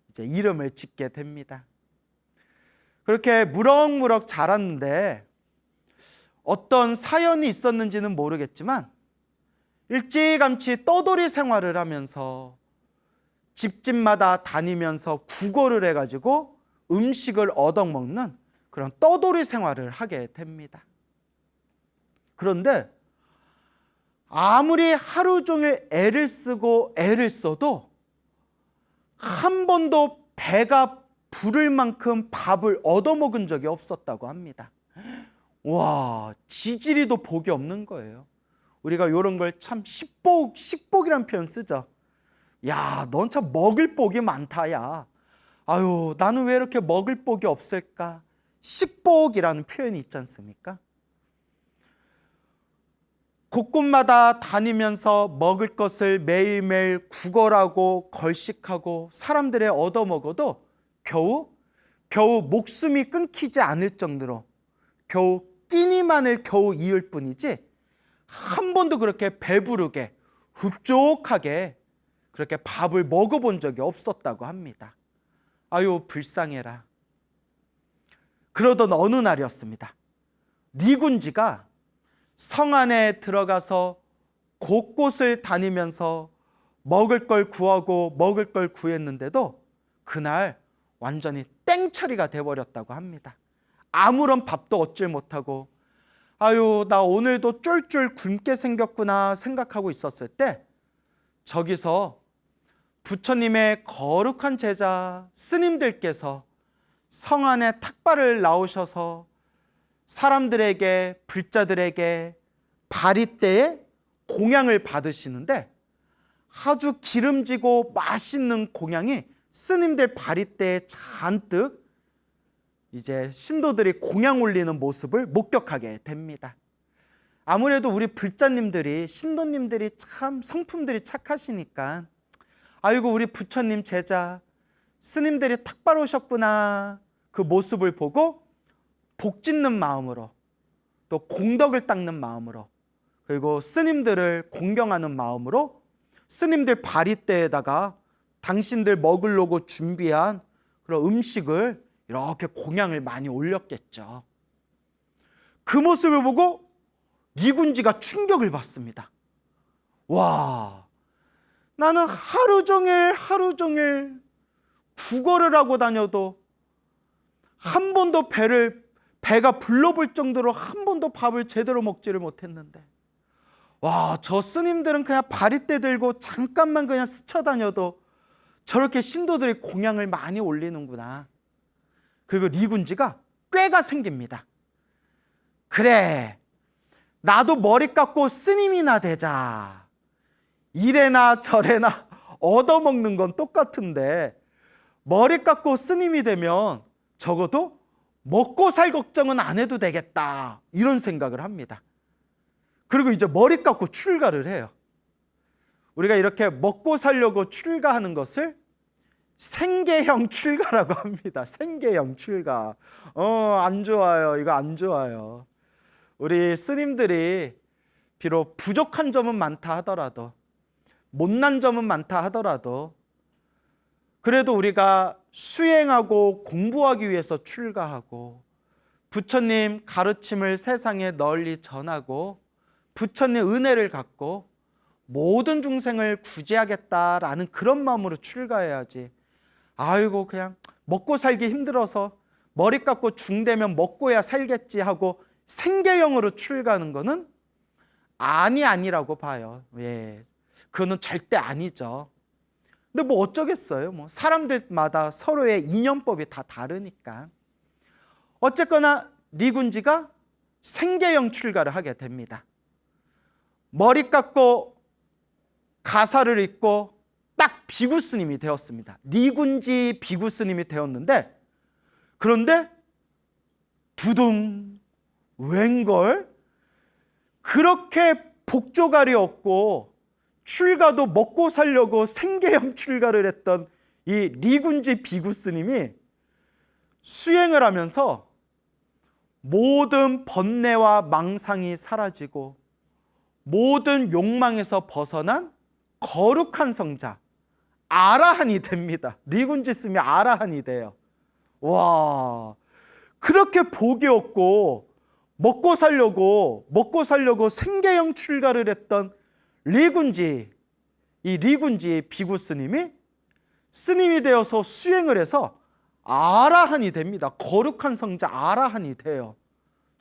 이제 이름을 짓게 됩니다. 그렇게 무럭무럭 자랐는데 어떤 사연이 있었는지는 모르겠지만 일찌감치 떠돌이 생활을 하면서 집집마다 다니면서 구걸을 해가지고 음식을 얻어먹는 그런 떠돌이 생활을 하게 됩니다. 그런데 아무리 하루 종일 애를 쓰고 애를 써도 한 번도 배가 부를 만큼 밥을 얻어먹은 적이 없었다고 합니다. 와, 지지리도 복이 없는 거예요. 우리가 이런 걸 참 식복이라는 표현 쓰죠. 야, 넌 참 먹을 복이 많다, 야. 아유, 나는 왜 이렇게 먹을 복이 없을까? 식복이라는 표현이 있지 않습니까? 곳곳마다 다니면서 먹을 것을 매일매일 구걸하고 걸식하고 사람들의 얻어먹어도 겨우 목숨이 끊기지 않을 정도로 겨우 끼니만을 겨우 이을 뿐이지 한 번도 그렇게 배부르게 흡족하게 그렇게 밥을 먹어본 적이 없었다고 합니다. 아유, 불쌍해라. 그러던 어느 날이었습니다. 리군지가 성 안에 들어가서 곳곳을 다니면서 먹을 걸 구하고 먹을 걸 구했는데도 그날 완전히 땡처리가 돼버렸다고 합니다. 아무런 밥도 얻질 못하고, 아유, 나 오늘도 쫄쫄 굶게 생겼구나 생각하고 있었을 때 저기서 부처님의 거룩한 제자 스님들께서 성 안에 탁발을 나오셔서 사람들에게, 불자들에게 바리떼의 공양을 받으시는데 아주 기름지고 맛있는 공양이 스님들 바리떼에 잔뜩 이제 신도들이 공양 올리는 모습을 목격하게 됩니다. 아무래도 우리 불자님들이, 신도님들이 참 성품들이 착하시니까 아이고, 우리 부처님 제자 스님들이 탁발 오셨구나 그 모습을 보고 복 짓는 마음으로, 또 공덕을 닦는 마음으로, 그리고 스님들을 공경하는 마음으로 스님들 바리떼에다가 당신들 먹으려고 준비한 그런 음식을 이렇게 공양을 많이 올렸겠죠. 그 모습을 보고 리군지가 충격을 받습니다. 와, 나는 하루 종일 구걸을 하고 다녀도 한 번도 배가 불러볼 정도로 한 번도 밥을 제대로 먹지를 못했는데, 와, 저 스님들은 그냥 바리떼 들고 잠깐만 그냥 스쳐다녀도 저렇게 신도들이 공양을 많이 올리는구나. 그리고 리군지가 꾀가 생깁니다. 그래, 나도 머리 깎고 스님이나 되자. 이래나 저래나 얻어먹는 건 똑같은데 머리 깎고 스님이 되면 적어도 먹고 살 걱정은 안 해도 되겠다, 이런 생각을 합니다. 그리고 이제 머리 깎고 출가를 해요. 우리가 이렇게 먹고 살려고 출가하는 것을 생계형 출가라고 합니다. 생계형 출가. 안 좋아요. 이거 안 좋아요. 우리 스님들이 비록 부족한 점은 많다 하더라도, 못난 점은 많다 하더라도, 그래도 우리가 수행하고 공부하기 위해서 출가하고, 부처님 가르침을 세상에 널리 전하고, 부처님 은혜를 갖고 모든 중생을 구제하겠다라는 그런 마음으로 출가해야지. 아이고 그냥 먹고 살기 힘들어서 머리 깎고 중되면 먹고야 살겠지 하고 생계형으로 출가하는 거는 아니라고 봐요. 예, 그거는 절대 아니죠. 근데 뭐 어쩌겠어요. 뭐 사람들마다 서로의 인연법이 다 다르니까. 어쨌거나 니군지가 생계형 출가를 하게 됩니다. 머리 깎고 가사를 읽고 딱 비구 스님이 되었습니다. 니군지 비구 스님이 되었는데, 그런데 두둥, 웬걸? 그렇게 복조갈이 없고 출가도 먹고 살려고 생계형 출가를 했던 이 니군지 비구 스님이 수행을 하면서 모든 번뇌와 망상이 사라지고 모든 욕망에서 벗어난 거룩한 성자 아라한이 됩니다. 니군지 스님이 아라한이 돼요. 와, 그렇게 복이 없고 먹고 살려고 생계형 출가를 했던 리군지, 이 리군지 비구 스님이 스님이 되어서 수행을 해서 아라한이 됩니다. 거룩한 성자 아라한이 돼요.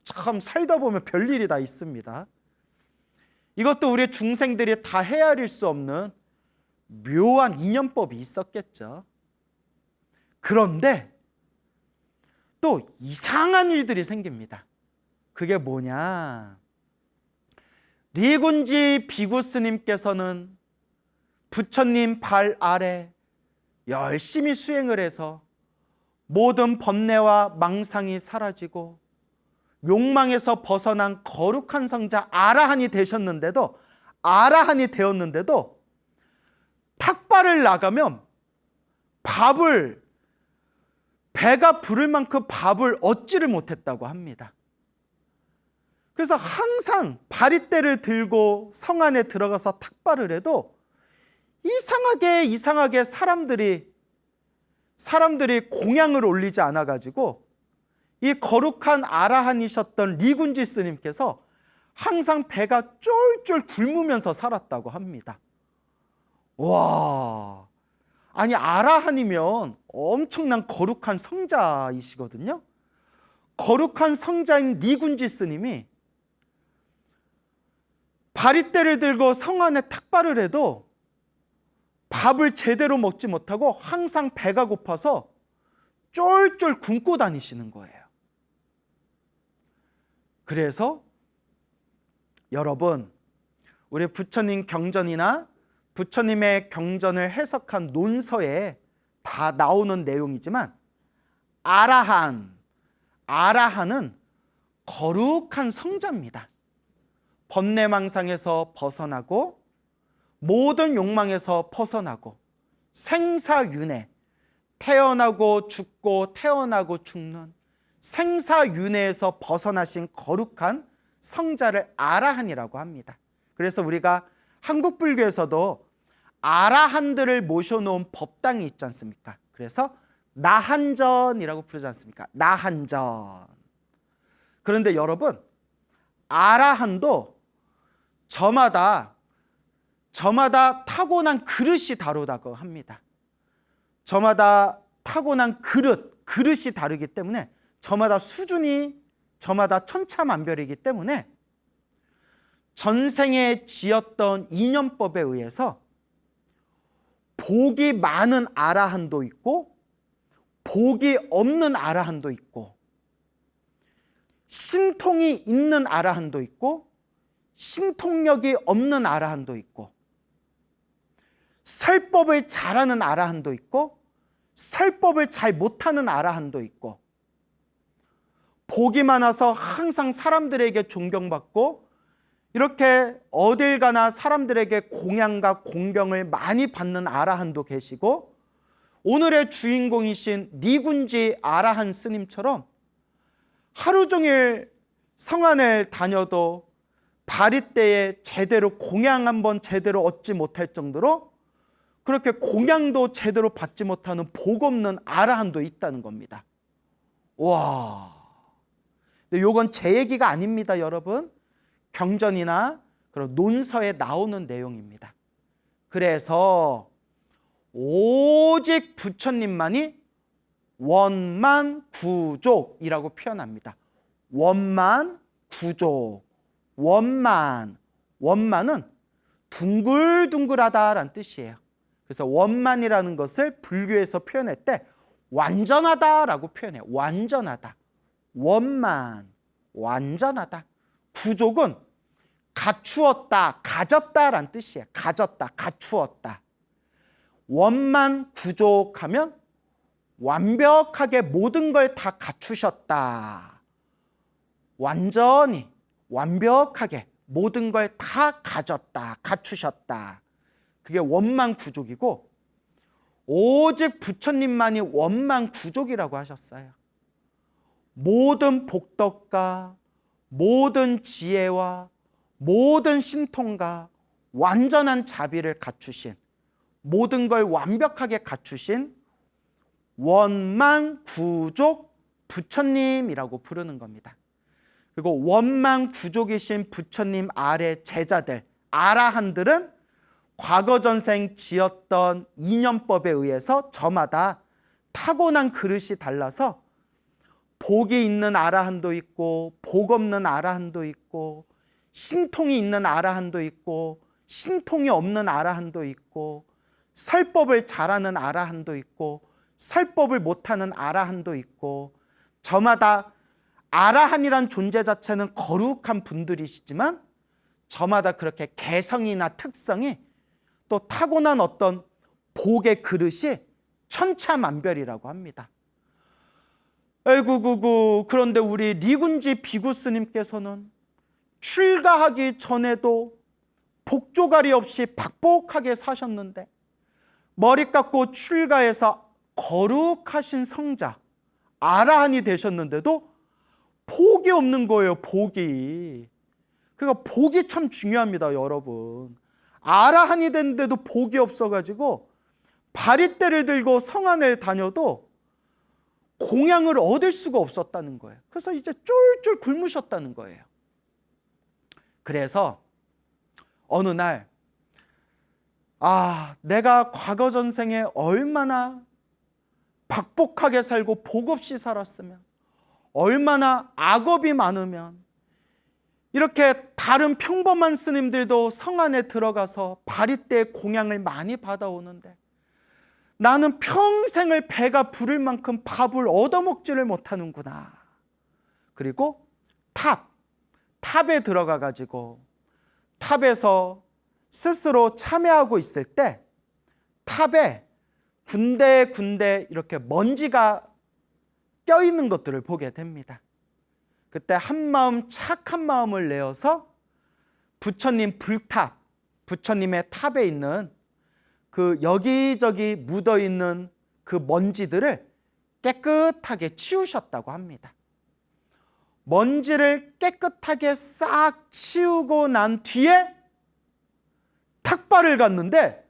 참 살다 보면 별일이 다 있습니다. 이것도 우리 중생들이 다 헤아릴 수 없는 묘한 인연법이 있었겠죠. 그런데 또 이상한 일들이 생깁니다. 그게 뭐냐? 리군지 비구 스님께서는 부처님 발 아래 열심히 수행을 해서 모든 번뇌와 망상이 사라지고 욕망에서 벗어난 거룩한 성자 아라한이 되셨는데도, 아라한이 되었는데도 탁발을 나가면 밥을, 배가 부를 만큼 밥을 얻지를 못했다고 합니다. 그래서 항상 바리떼를 들고 성 안에 들어가서 탁발을 해도 이상하게 사람들이 공양을 올리지 않아가지고 이 거룩한 아라한이셨던 리군지 스님께서 항상 배가 쫄쫄 굶으면서 살았다고 합니다. 와, 아니 아라한이면 엄청난 거룩한 성자이시거든요. 거룩한 성자인 리군지 스님이 바리떼를 들고 성 안에 탁발을 해도 밥을 제대로 먹지 못하고 항상 배가 고파서 쫄쫄 굶고 다니시는 거예요. 그래서 여러분, 우리 부처님 경전이나 부처님의 경전을 해석한 논서에 다 나오는 내용이지만, 아라한은 거룩한 성자입니다. 번뇌망상에서 벗어나고 모든 욕망에서 벗어나고 생사윤회, 태어나고 죽고 태어나고 죽는 생사윤회에서 벗어나신 거룩한 성자를 아라한이라고 합니다. 그래서 우리가 한국 불교에서도 아라한들을 모셔놓은 법당이 있지 않습니까? 그래서 나한전이라고 부르지 않습니까? 나한전. 그런데 여러분, 아라한도 저마다 타고난 그릇이 다르다고 합니다. 저마다 타고난 그릇이 다르기 때문에 저마다 수준이 저마다 천차만별이기 때문에 전생에 지었던 인연법에 의해서 복이 많은 아라한도 있고 복이 없는 아라한도 있고 신통이 있는 아라한도 있고 신통력이 없는 아라한도 있고 설법을 잘하는 아라한도 있고 설법을 잘 못하는 아라한도 있고 복이 많아서 항상 사람들에게 존경받고 이렇게 어딜 가나 사람들에게 공양과 공경을 많이 받는 아라한도 계시고 오늘의 주인공이신 니군지 아라한 스님처럼 하루 종일 성안을 다녀도 바리떼에 제대로 공양 한번 제대로 얻지 못할 정도로 그렇게 공양도 제대로 받지 못하는 복 없는 아라한도 있다는 겁니다. 와, 근데 이건 제 얘기가 아닙니다, 여러분. 경전이나 그런 논서에 나오는 내용입니다. 그래서 오직 부처님만이 원만구족이라고 표현합니다. 원만구족. 원만은 둥글둥글하다라는 뜻이에요. 그래서 원만이라는 것을 불교에서 표현할 때 완전하다라고 표현해요. 완전하다. 원만, 완전하다. 구족은 갖추었다, 가졌다라는 뜻이에요. 가졌다, 갖추었다. 원만구족하면 완벽하게 모든 걸 다 갖추셨다. 완전히 완벽하게 모든 걸 다 가졌다, 갖추셨다. 그게 원만구족이고 오직 부처님만이 원만구족이라고 하셨어요. 모든 복덕과 모든 지혜와 모든 신통과 완전한 자비를 갖추신, 모든 걸 완벽하게 갖추신 원만구족 부처님이라고 부르는 겁니다. 그리고 원만구족이신 부처님 아래 제자들, 아라한들은 과거 전생 지었던 인연법에 의해서 저마다 타고난 그릇이 달라서 복이 있는 아라한도 있고 복 없는 아라한도 있고 신통이 있는 아라한도 있고 신통이 없는 아라한도 있고 설법을 잘하는 아라한도 있고 설법을 못하는 아라한도 있고 저마다 아라한이란 존재 자체는 거룩한 분들이시지만 저마다 그렇게 개성이나 특성이 또 타고난 어떤 복의 그릇이 천차만별이라고 합니다. 에구구구, 그런데 우리 리군지 비구 스님께서는 출가하기 전에도 복조가리 없이 박복하게 사셨는데 머리 깎고 출가해서 거룩하신 성자 아라한이 되셨는데도 복이 없는 거예요. 복이. 그러니까 복이 참 중요합니다, 여러분. 아라한이 됐는데도 복이 없어가지고 바리떼를 들고 성안을 다녀도 공양을 얻을 수가 없었다는 거예요. 그래서 이제 쫄쫄 굶으셨다는 거예요. 그래서 어느 날 내가 과거 전생에 얼마나 박복하게 살고 복 없이 살았으면, 얼마나 악업이 많으면 이렇게 다른 평범한 스님들도 성안에 들어가서 바리떼 공양을 많이 받아오는데 나는 평생을 배가 부를 만큼 밥을 얻어먹지를 못하는구나. 그리고 탑에 들어가 가지고 탑에서 스스로 참회하고 있을 때 탑에 군데군데 이렇게 먼지가 껴있는 것들을 보게 됩니다. 그때 한마음 착한 마음을 내어서 부처님 불탑, 부처님의 탑에 있는 그 여기저기 묻어있는 그 먼지들을 깨끗하게 치우셨다고 합니다. 먼지를 깨끗하게 싹 치우고 난 뒤에 탁발을 갔는데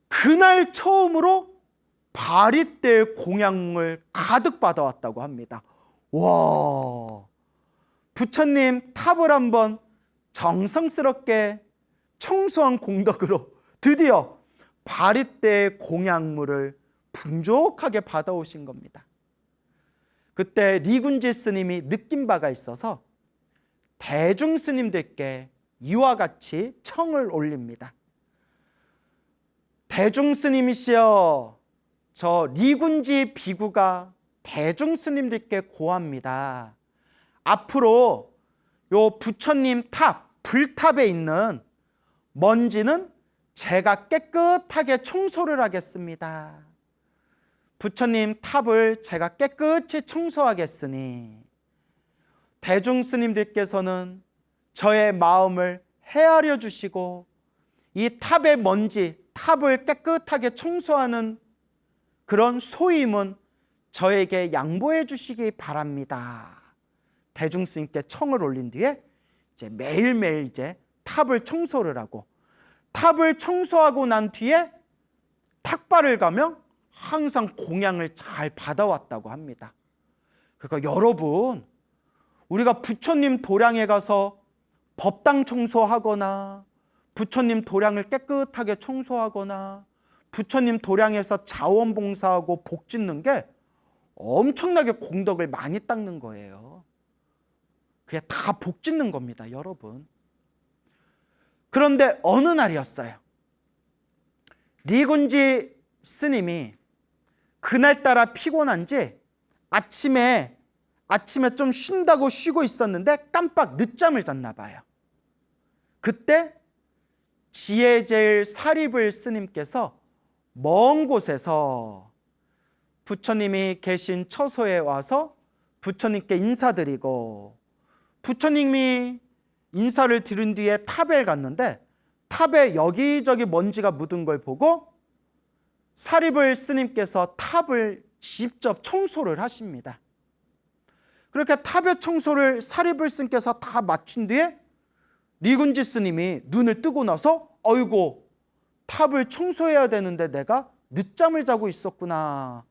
그날 처음으로 바리떼 공양을 가득 받아왔다고 합니다. 와, 부처님 탑을 한번 정성스럽게 청소한 공덕으로 드디어 바리떼 공양물을 풍족하게 받아오신 겁니다. 그때 리군지 스님이 느낀 바가 있어서 대중 스님들께 이와 같이 청을 올립니다. 대중 스님이시여, 저 리군지 비구가 대중 스님들께 고합니다. 앞으로 요 부처님 탑, 불탑에 있는 먼지는 제가 깨끗하게 청소를 하겠습니다. 부처님 탑을 제가 깨끗이 청소하겠으니 대중 스님들께서는 저의 마음을 헤아려 주시고 이 탑의 먼지, 탑을 깨끗하게 청소하는 그런 소임은 저에게 양보해 주시기 바랍니다. 대중스님께 청을 올린 뒤에 이제 매일매일 이제 탑을 청소를 하고, 탑을 청소하고 난 뒤에 탁발을 가면 항상 공양을 잘 받아왔다고 합니다. 그러니까 여러분, 우리가 부처님 도량에 가서 법당 청소하거나 부처님 도량을 깨끗하게 청소하거나 부처님 도량에서 자원봉사하고 복 짓는 게 엄청나게 공덕을 많이 닦는 거예요. 그게 다 복 짓는 겁니다, 여러분. 그런데 어느 날이었어요. 리군지 스님이 그날따라 피곤한지 아침에 좀 쉰다고 쉬고 있었는데 깜빡 늦잠을 잤나 봐요. 그때 지혜제일 사리불 스님께서 먼 곳에서 부처님이 계신 처소에 와서 부처님께 인사드리고, 부처님이 인사를 드린 뒤에 탑에 갔는데 탑에 여기저기 먼지가 묻은 걸 보고 사리불 스님께서 탑을 직접 청소를 하십니다. 그렇게 탑의 청소를 사리불 스님께서 다 마친 뒤에 리군지 스님이 눈을 뜨고 나서 어이고, 탑을 청소해야 되는데 내가 늦잠을 자고 있었구나.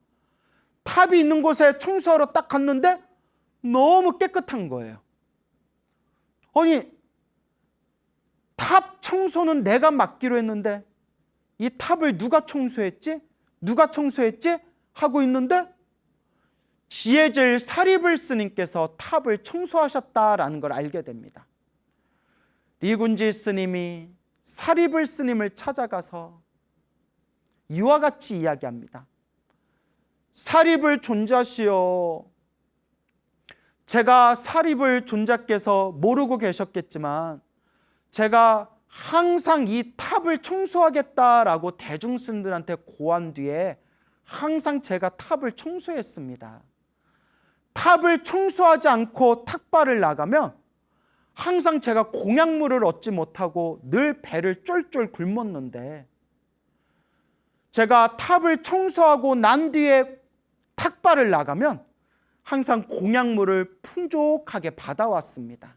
탑이 있는 곳에 청소하러 딱 갔는데 너무 깨끗한 거예요. 아니, 탑 청소는 내가 맡기로 했는데 이 탑을 누가 청소했지? 하고 있는데 지혜제일 사리불 스님께서 탑을 청소하셨다라는 걸 알게 됩니다. 리군지 스님이 사리불 스님을 찾아가서 이와 같이 이야기합니다. 사리불 존자시여, 제가 사리불 존자께서 모르고 계셨겠지만 제가 항상 이 탑을 청소하겠다라고 대중스님들한테 고한 뒤에 항상 제가 탑을 청소했습니다. 탑을 청소하지 않고 탁발을 나가면 항상 제가 공양물을 얻지 못하고 늘 배를 쫄쫄 굶었는데, 제가 탑을 청소하고 난 뒤에 탁발을 나가면 항상 공양물을 풍족하게 받아왔습니다.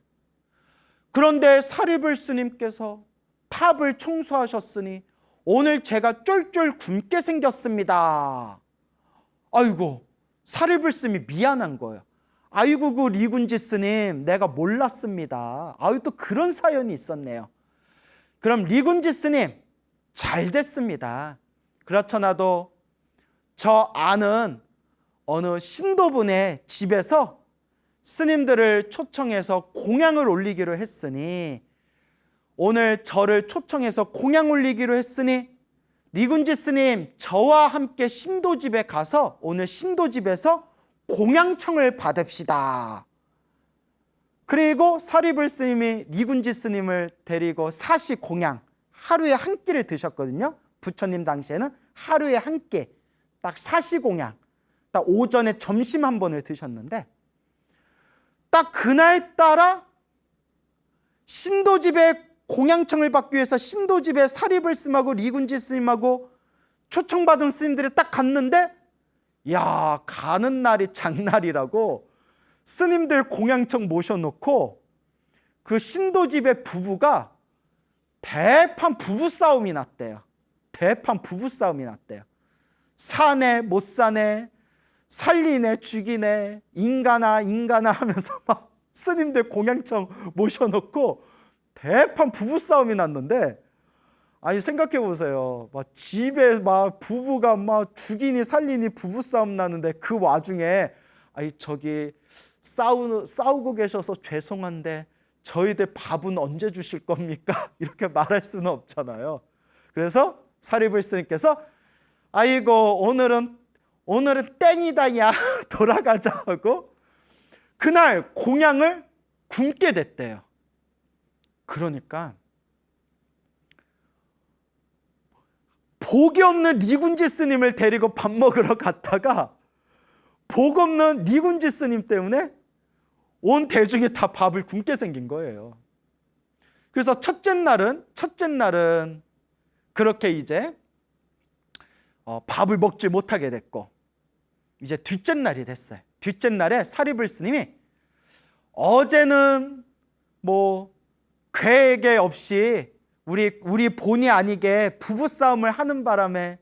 그런데 사리불 스님께서 탑을 청소하셨으니 오늘 제가 쫄쫄 굶게 생겼습니다. 아이고, 사리불 스님이 미안한 거예요. 아이고, 그 리군지 스님, 내가 몰랐습니다. 아유, 또 그런 사연이 있었네요. 그럼 리군지 스님, 잘 됐습니다. 그렇잖아도 저 아는 어느 신도분의 집에서 스님들을 초청해서 공양을 올리기로 했으니, 오늘 저를 초청해서 공양 올리기로 했으니 리군지 스님, 저와 함께 신도집에 가서 오늘 신도집에서 공양청을 받읍시다. 그리고 사리불 스님이 리군지 스님을 데리고 사시 공양, 하루에 한 끼를 드셨거든요. 부처님 당시에는 하루에 한 끼, 딱 사시 공양, 딱 오전에 점심 한 번을 드셨는데, 딱 그날따라 신도집에 공양청을 받기 위해서 신도집에 사리불 스님하고 리군지 스님하고 초청받은 스님들이 딱 갔는데, 야, 가는 날이 장날이라고 스님들 공양청 모셔놓고 그 신도집의 부부가 대판 부부싸움이 났대요. 사네 못 사네, 살리네 죽이네, 인간아 하면서 막 스님들 공양청 모셔놓고 대판 부부싸움이 났는데, 아니 생각해 보세요. 막 집에 막 부부가 막 죽이니 살리니 부부싸움 나는데 그 와중에 아니 저기 싸우고 계셔서 죄송한데 저희들 밥은 언제 주실 겁니까? 이렇게 말할 수는 없잖아요. 그래서 사리불 스님께서 아이고 오늘은 땡이다 야 돌아가자 하고 그날 공양을 굶게 됐대요. 그러니까 복이 없는 리군지 스님을 데리고 밥 먹으러 갔다가 복 없는 리군지 스님 때문에 온 대중이 다 밥을 굶게 생긴 거예요. 그래서 첫째 날은 그렇게 이제 밥을 먹지 못하게 됐고, 이제 둘째 날이 됐어요. 둘째 날에 사리불 스님이 어제는 뭐 계획에 없이 우리 본의 아니게 부부싸움을 하는 바람에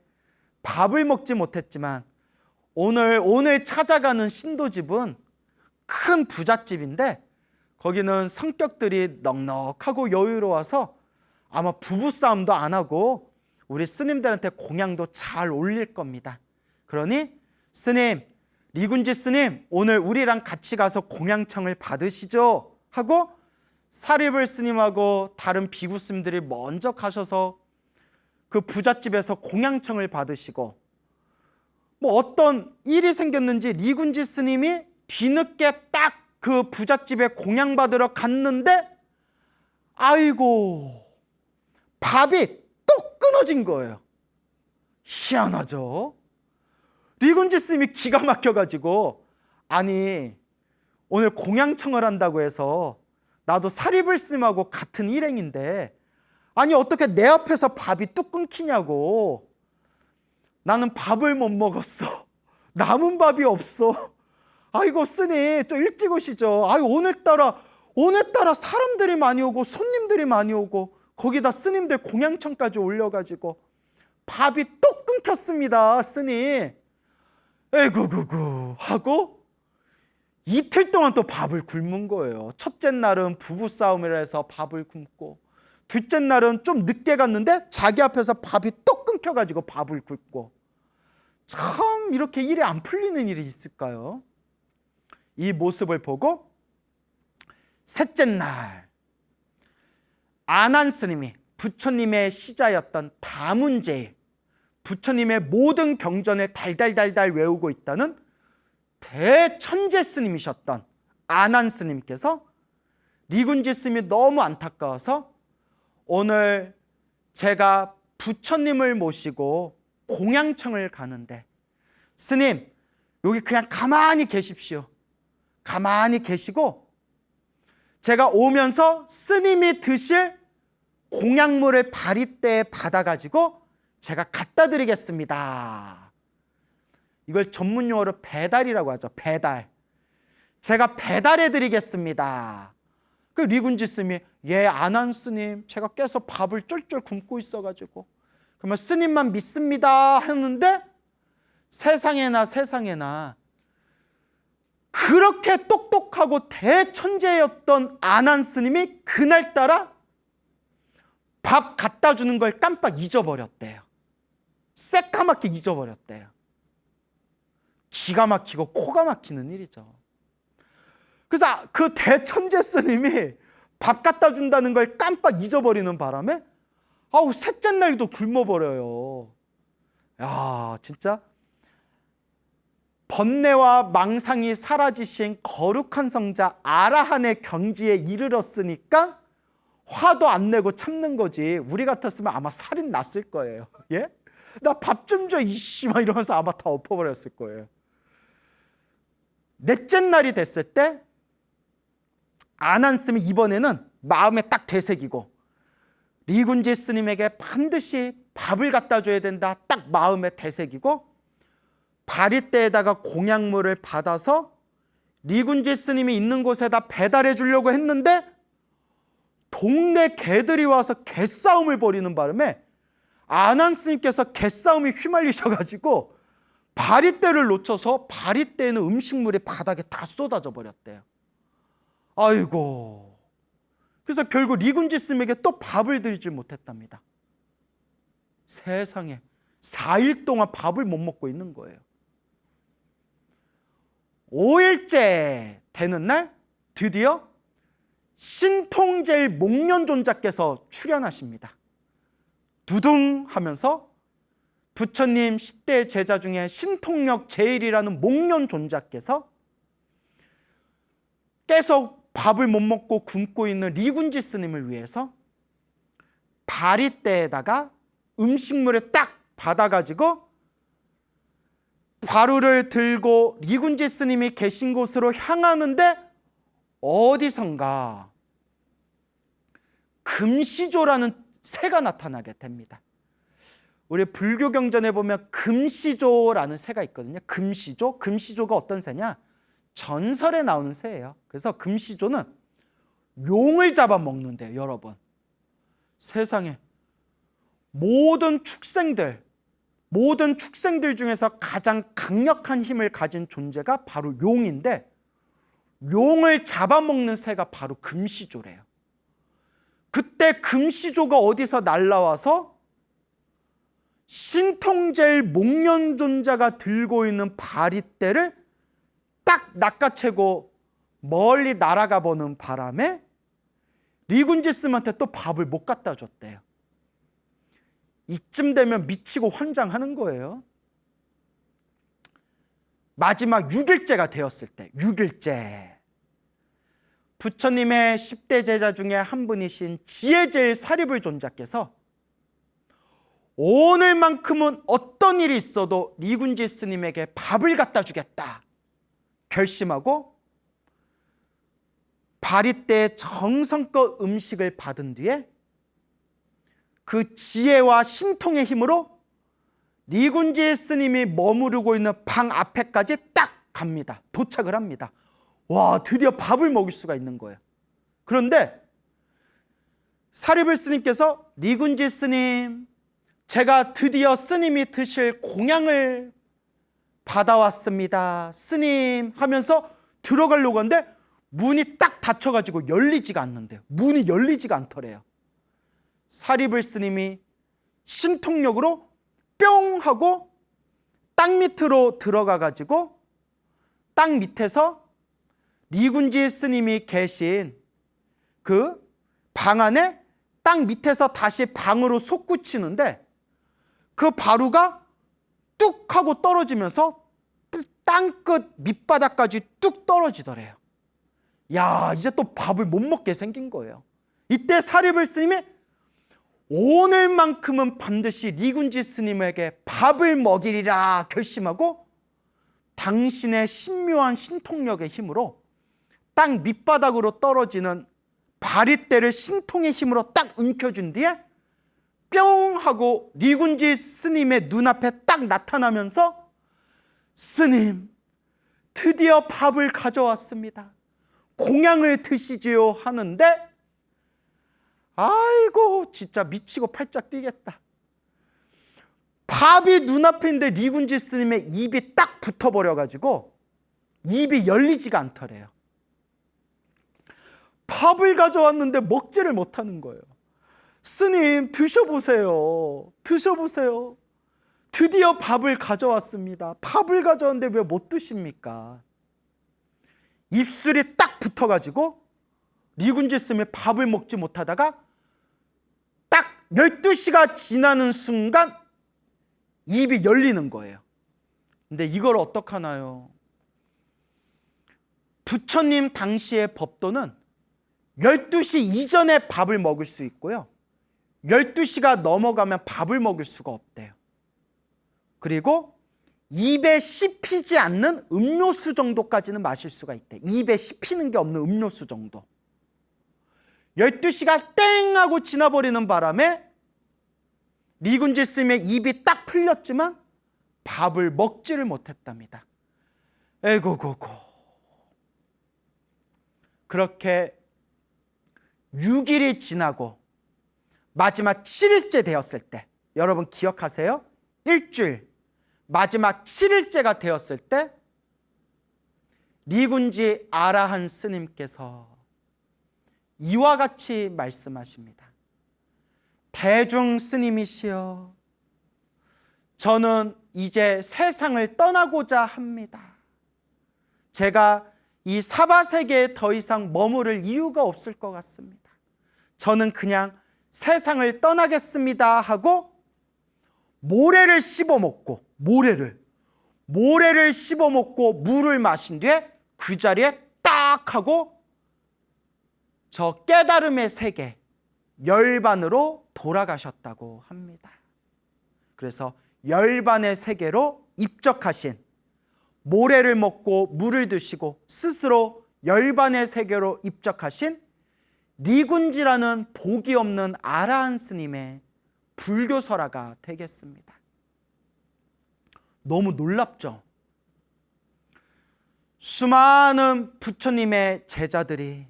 밥을 먹지 못했지만 오늘 찾아가는 신도집은 큰 부잣집인데 거기는 성격들이 넉넉하고 여유로워서 아마 부부싸움도 안 하고 우리 스님들한테 공양도 잘 올릴 겁니다. 그러니 스님, 리군지 스님, 오늘 우리랑 같이 가서 공양청을 받으시죠 하고 사리불 스님하고 다른 비구 스님들이 먼저 가셔서 그 부잣집에서 공양청을 받으시고, 뭐 어떤 일이 생겼는지 리군지 스님이 뒤늦게 딱 그 부잣집에 공양 받으러 갔는데 아이고, 밥이 또 끊어진 거예요. 희한하죠? 리군지 스님이 기가 막혀가지고, 아니 오늘 공양청을 한다고 해서 나도 사리불 스님하고 같은 일행인데 아니 어떻게 내 앞에서 밥이 뚝 끊기냐고. 나는 밥을 못 먹었어. 남은 밥이 없어. 아이고 스님 좀 일찍 오시죠. 아유 오늘따라 사람들이 많이 오고 손님들이 많이 오고 거기다 스님들 공양청까지 올려가지고 밥이 또 끊겼습니다 스님. 에구구구 하고 이틀 동안 또 밥을 굶은 거예요. 첫째 날은 부부싸움이라 해서 밥을 굶고, 둘째 날은 좀 늦게 갔는데 자기 앞에서 밥이 또 끊겨가지고 밥을 굶고. 참 이렇게 일이 안 풀리는 일이 있을까요? 이 모습을 보고 셋째 날 아난 스님이 부처님의 시자였던 다문제일, 부처님의 모든 경전을 달달달달 외우고 있다는 대천재 스님이셨던 아난 스님께서 리군지 스님이 너무 안타까워서 오늘 제가 부처님을 모시고 공양청을 가는데 스님 여기 그냥 가만히 계십시오. 가만히 계시고 제가 오면서 스님이 드실 공양물을 바리떼에 받아가지고 제가 갖다 드리겠습니다. 이걸 전문 용어로 배달이라고 하죠. 배달. 제가 배달해 드리겠습니다. 그 리군지 스님이 아난 스님 제가 깨서 밥을 쫄쫄 굶고 있어가지고 그러면 스님만 믿습니다 하는데 세상에나 그렇게 똑똑하고 대천재였던 아난 스님이 그날따라 밥 갖다 주는 걸 깜빡 잊어버렸대요. 새까맣게 잊어버렸대요. 기가 막히고 코가 막히는 일이죠. 그래서 그 대천재 스님이 밥 갖다 준다는 걸 깜빡 잊어버리는 바람에 셋째 날도 굶어버려요. 야, 진짜 번뇌와 망상이 사라지신 거룩한 성자 아라한의 경지에 이르렀으니까 화도 안 내고 참는 거지. 우리 같았으면 아마 살인 났을 거예요. 예? 나 밥 좀 줘 이씨 막 이러면서 아마 다 엎어버렸을 거예요. 넷째 날이 됐을 때 아난 스님이 이번에는 마음에 딱 되새기고 리군지 스님에게 반드시 밥을 갖다 줘야 된다 딱 마음에 되새기고 바리떼에다가 공양물을 받아서 리군지 스님이 있는 곳에다 배달해 주려고 했는데 동네 개들이 와서 개싸움을 벌이는 바람에 아난 스님께서 개싸움이 휘말리셔가지고 바리떼를 놓쳐서 바리떼에 있는 음식물이 바닥에 다 쏟아져 버렸대요. 아이고. 그래서 결국 리군지 스님에게 또 밥을 드리지 못했답니다. 세상에 4일 동안 밥을 못 먹고 있는 거예요. 5일째 되는 날 드디어 신통제일 목련존자께서 출현하십니다. 두둥 하면서 부처님 10대 제자 중에 신통력 제일이라는 목련존자께서 계속 밥을 못 먹고 굶고 있는 리군지 스님을 위해서 바리떼에다가 음식물을 딱 받아가지고 바루를 들고 리군지 스님이 계신 곳으로 향하는데 어디선가 금시조라는 새가 나타나게 됩니다. 우리 불교 경전에 보면 금시조라는 새가 있거든요. 금시조. 금시조가 어떤 새냐? 전설에 나오는 새예요. 그래서 금시조는 용을 잡아먹는데요, 여러분. 세상에 모든 축생들 중에서 가장 강력한 힘을 가진 존재가 바로 용인데, 용을 잡아먹는 새가 바로 금시조래요. 그때 금시조가 어디서 날라와서 신통제일 목련존자가 들고 있는 바리떼를 딱 낚아채고 멀리 날아가 보는 바람에 리군지 스님한테 또 밥을 못 갖다 줬대요. 이쯤 되면 미치고 환장하는 거예요. 마지막 6일째가 되었을 때, 6일째. 부처님의 10대 제자 중에 한 분이신 지혜제일 사리불 존자께서 오늘만큼은 어떤 일이 있어도 리군지 스님에게 밥을 갖다 주겠다 결심하고 바리떼의 정성껏 음식을 받은 뒤에 그 지혜와 신통의 힘으로 리군지 스님이 머무르고 있는 방 앞에까지 딱 갑니다. 도착을 합니다. 와, 드디어 밥을 먹을 수가 있는 거예요. 그런데 사리불 스님께서 리군지 스님, 제가 드디어 스님이 드실 공양을 받아왔습니다. 스님 하면서 들어가려고 하는데 문이 딱 닫혀가지고 열리지가 않는데요. 문이 열리지가 않더래요. 사리불 스님이 신통력으로 뿅 하고 땅 밑으로 들어가가지고 땅 밑에서 리군지 스님이 계신 그 방 안에 땅 밑에서 다시 방으로 솟구치는데 그 바루가 뚝 하고 떨어지면서 땅끝 밑바닥까지 뚝 떨어지더래요. 야, 이제 또 밥을 못 먹게 생긴 거예요. 이때 사리불 스님이 오늘만큼은 반드시 리군지 스님에게 밥을 먹이리라 결심하고 당신의 신묘한 신통력의 힘으로 땅 밑바닥으로 떨어지는 바리떼를 신통의 힘으로 딱 움켜준 뒤에 뿅 하고 리군지 스님의 눈앞에 딱 나타나면서 스님, 드디어 밥을 가져왔습니다. 공양을 드시지요 하는데 아이고 진짜 미치고 팔짝 뛰겠다. 밥이 눈앞에 있는데 리군지 스님의 입이 딱 붙어버려가지고 입이 열리지가 않더래요. 밥을 가져왔는데 먹지를 못하는 거예요. 스님, 드셔보세요. 드셔보세요. 드디어 밥을 가져왔습니다. 밥을 가져왔는데 왜 못 드십니까? 입술이 딱 붙어가지고 리군지 스님이 밥을 먹지 못하다가 딱 12시가 지나는 순간 입이 열리는 거예요. 근데 이걸 어떡하나요? 부처님 당시의 법도는 12시 이전에 밥을 먹을 수 있고요. 12시가 넘어가면 밥을 먹을 수가 없대요. 그리고 입에 씹히지 않는 음료수 정도까지는 마실 수가 있대. 입에 씹히는 게 없는 음료수 정도. 12시가 땡 하고 지나버리는 바람에 리군지 스님의 입이 딱 풀렸지만 밥을 먹지를 못했답니다. 에고고고. 그렇게 6일이 지나고 마지막 7일째 되었을 때, 여러분 기억하세요? 일주일 마지막 7일째가 되었을 때 리군지 아라한 스님께서 이와 같이 말씀하십니다. 대중 스님이시여, 저는 이제 세상을 떠나고자 합니다. 제가 이 사바세계에 더 이상 머무를 이유가 없을 것 같습니다. 저는 그냥 세상을 떠나겠습니다 하고 모래를 씹어먹고 모래를 씹어먹고 물을 마신 뒤에 그 자리에 딱 하고 저 깨달음의 세계 열반으로 돌아가셨다고 합니다. 그래서 열반의 세계로 입적하신, 모래를 먹고 물을 드시고 스스로 열반의 세계로 입적하신 리군지라는 복이 없는 아라한 스님의 불교설화가 되겠습니다. 너무 놀랍죠? 수많은 부처님의 제자들이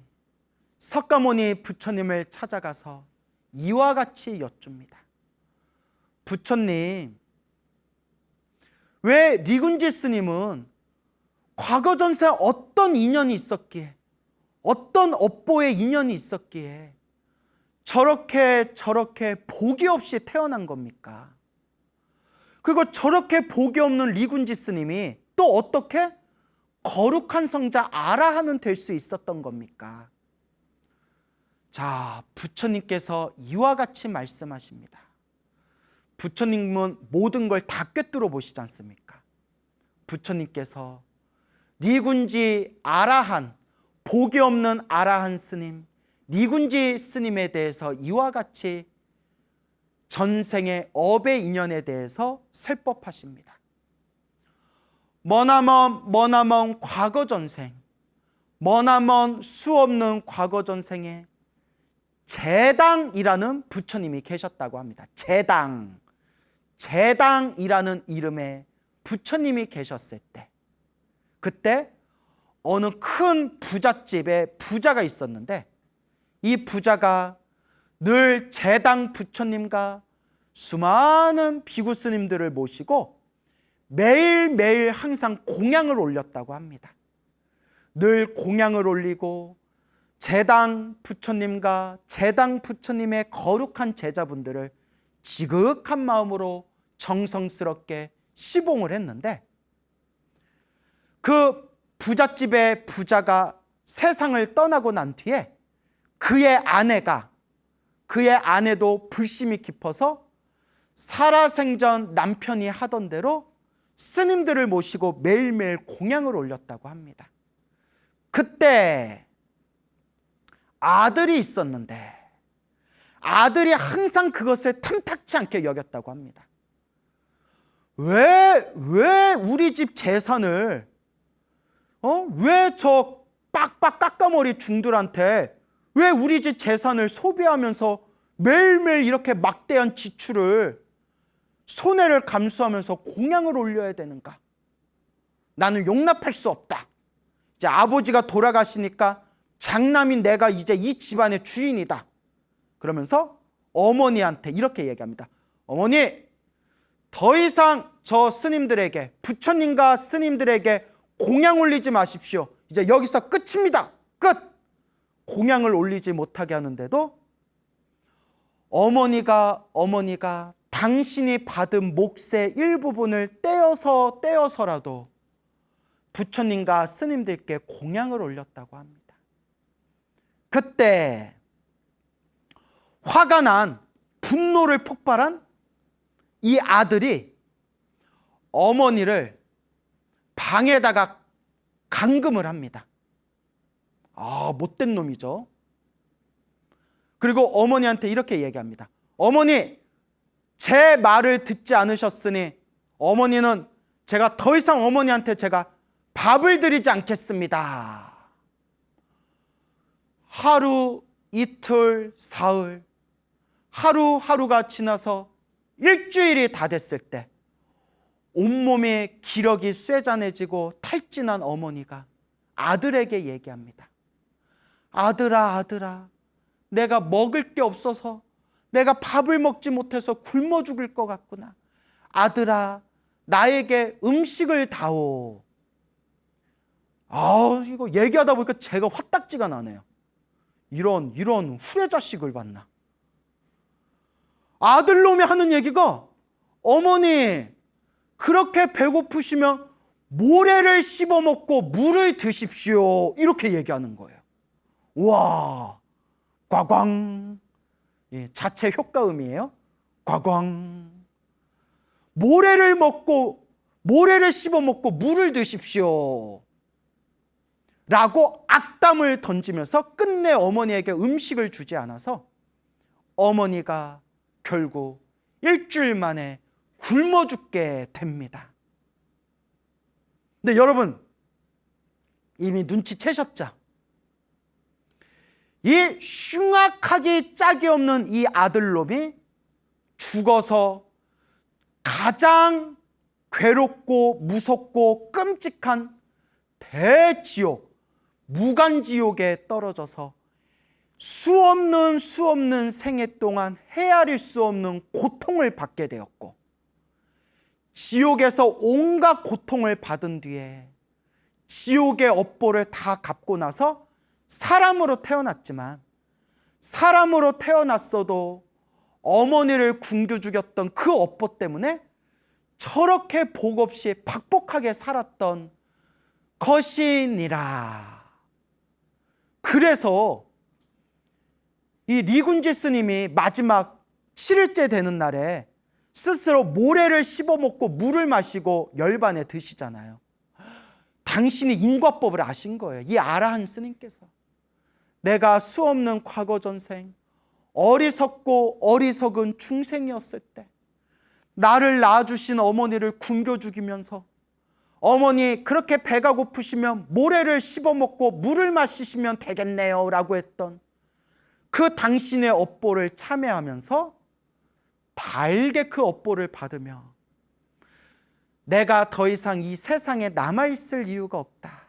석가모니 부처님을 찾아가서 이와 같이 여쭙니다. 부처님, 왜 리군지 스님은 과거 전세 어떤 인연이 있었기에, 어떤 업보의 인연이 있었기에 저렇게 복이 없이 태어난 겁니까? 그리고 저렇게 복이 없는 리군지 스님이 또 어떻게 거룩한 성자 아라한은 될 수 있었던 겁니까? 자, 부처님께서 이와 같이 말씀하십니다. 부처님은 모든 걸 다 꿰뚫어 보시지 않습니까? 부처님께서 리군지 아라한, 복이 없는 아라한 스님, 리군지 스님에 대해서 이와 같이 전생의 업의 인연에 대해서 설법하십니다. 머나먼 과거 전생, 머나먼 수없는 과거 전생에 제당이라는 부처님이 계셨다고 합니다. 제당이라는 이름의 부처님이 계셨을 때, 그때 어느 큰 부잣집에 부자가 있었는데, 이 부자가 늘 제당 부처님과 수많은 비구 스님들을 모시고 매일매일 항상 공양을 올렸다고 합니다. 늘 공양을 올리고 제당 부처님과 제당 부처님의 거룩한 제자분들을 지극한 마음으로 정성스럽게 시봉을 했는데, 그 부잣집의 부자가 세상을 떠나고 난 뒤에 그의 아내도 불심이 깊어서 살아생전 남편이 하던 대로 스님들을 모시고 매일매일 공양을 올렸다고 합니다. 그때 아들이 있었는데 아들이 항상 그것을 탐탁치 않게 여겼다고 합니다. 왜 우리 집 재산을 왜 저 빡빡 깎아머리 중들한테 왜 우리 집 재산을 소비하면서 매일매일 이렇게 막대한 지출을, 손해를 감수하면서 공양을 올려야 되는가? 나는 용납할 수 없다. 이제 아버지가 돌아가시니까 장남인 내가 이제 이 집안의 주인이다. 그러면서 어머니한테 이렇게 얘기합니다. 어머니, 더 이상 저 스님들에게, 부처님과 스님들에게 공양 올리지 마십시오. 이제 여기서 끝입니다. 끝! 공양을 올리지 못하게 하는데도 어머니가 당신이 받은 몫의 일부분을 떼어서라도 부처님과 스님들께 공양을 올렸다고 합니다. 그때 화가 난, 분노를 폭발한 이 아들이 어머니를 방에다가 감금을 합니다. 못된 놈이죠. 그리고 어머니한테 이렇게 얘기합니다. 어머니, 제 말을 듣지 않으셨으니 어머니는 제가 더 이상 어머니한테 제가 밥을 드리지 않겠습니다. 하루, 이틀, 사흘, 하루하루가 지나서 일주일이 다 됐을 때 온몸에 기력이 쇠잔해지고 탈진한 어머니가 아들에게 얘기합니다. 아들아, 내가 먹을 게 없어서, 내가 밥을 먹지 못해서 굶어 죽을 것 같구나. 아들아, 나에게 음식을 다오. 이거 얘기하다 보니까 제가 화딱지가 나네요. 이런 후레자식을 봤나. 아들놈이 하는 얘기가, 어머니, 그렇게 배고프시면 모래를 씹어먹고 물을 드십시오. 이렇게 얘기하는 거예요. 우와, 꽝꽝. 자체 효과음이에요. 꽝꽝. 모래를 씹어먹고 물을 드십시오. 라고 악담을 던지면서 끝내 어머니에게 음식을 주지 않아서 어머니가 결국 일주일 만에 굶어 죽게 됩니다. 근데 여러분, 이미 눈치채셨죠? 이 흉악하기 짝이 없는 이 아들놈이 죽어서 가장 괴롭고 무섭고 끔찍한 대지옥, 무간지옥에 떨어져서 수없는 생애 동안 헤아릴 수 없는 고통을 받게 되었고, 지옥에서 온갖 고통을 받은 뒤에 지옥의 업보를 다 갚고 나서 사람으로 태어났지만, 사람으로 태어났어도 어머니를 굶겨 죽였던 그 업보 때문에 저렇게 복 없이 박복하게 살았던 것이니라. 그래서 이 리군지 스님이 마지막 7일째 되는 날에 스스로 모래를 씹어먹고 물을 마시고 열반에 드시잖아요. 당신이 인과법을 아신 거예요. 이 아라한 스님께서. 내가 수없는 과거 전생, 어리석고 어리석은 중생이었을 때 나를 낳아주신 어머니를 굶겨 죽이면서, 어머니 그렇게 배가 고프시면 모래를 씹어먹고 물을 마시시면 되겠네요 라고 했던 그 당신의 업보를 참회하면서 달게 그 업보를 받으며, 내가 더 이상 이 세상에 남아있을 이유가 없다.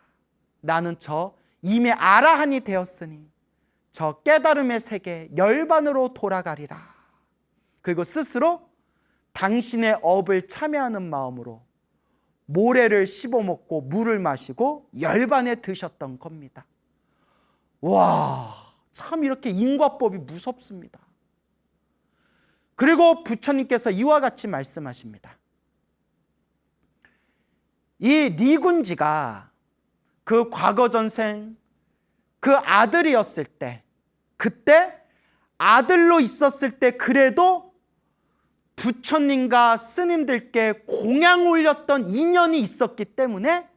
나는 저 이미 아라한이 되었으니 저 깨달음의 세계 열반으로 돌아가리라. 그리고 스스로 당신의 업을 참회하는 마음으로 모래를 씹어먹고 물을 마시고 열반에 드셨던 겁니다. 와, 참 이렇게 인과법이 무섭습니다. 그리고 부처님께서 이와 같이 말씀하십니다. 이 리군지가 그 과거 전생 그 아들이었을 때, 그때 아들로 있었을 때 그래도 부처님과 스님들께 공양 올렸던 인연이 있었기 때문에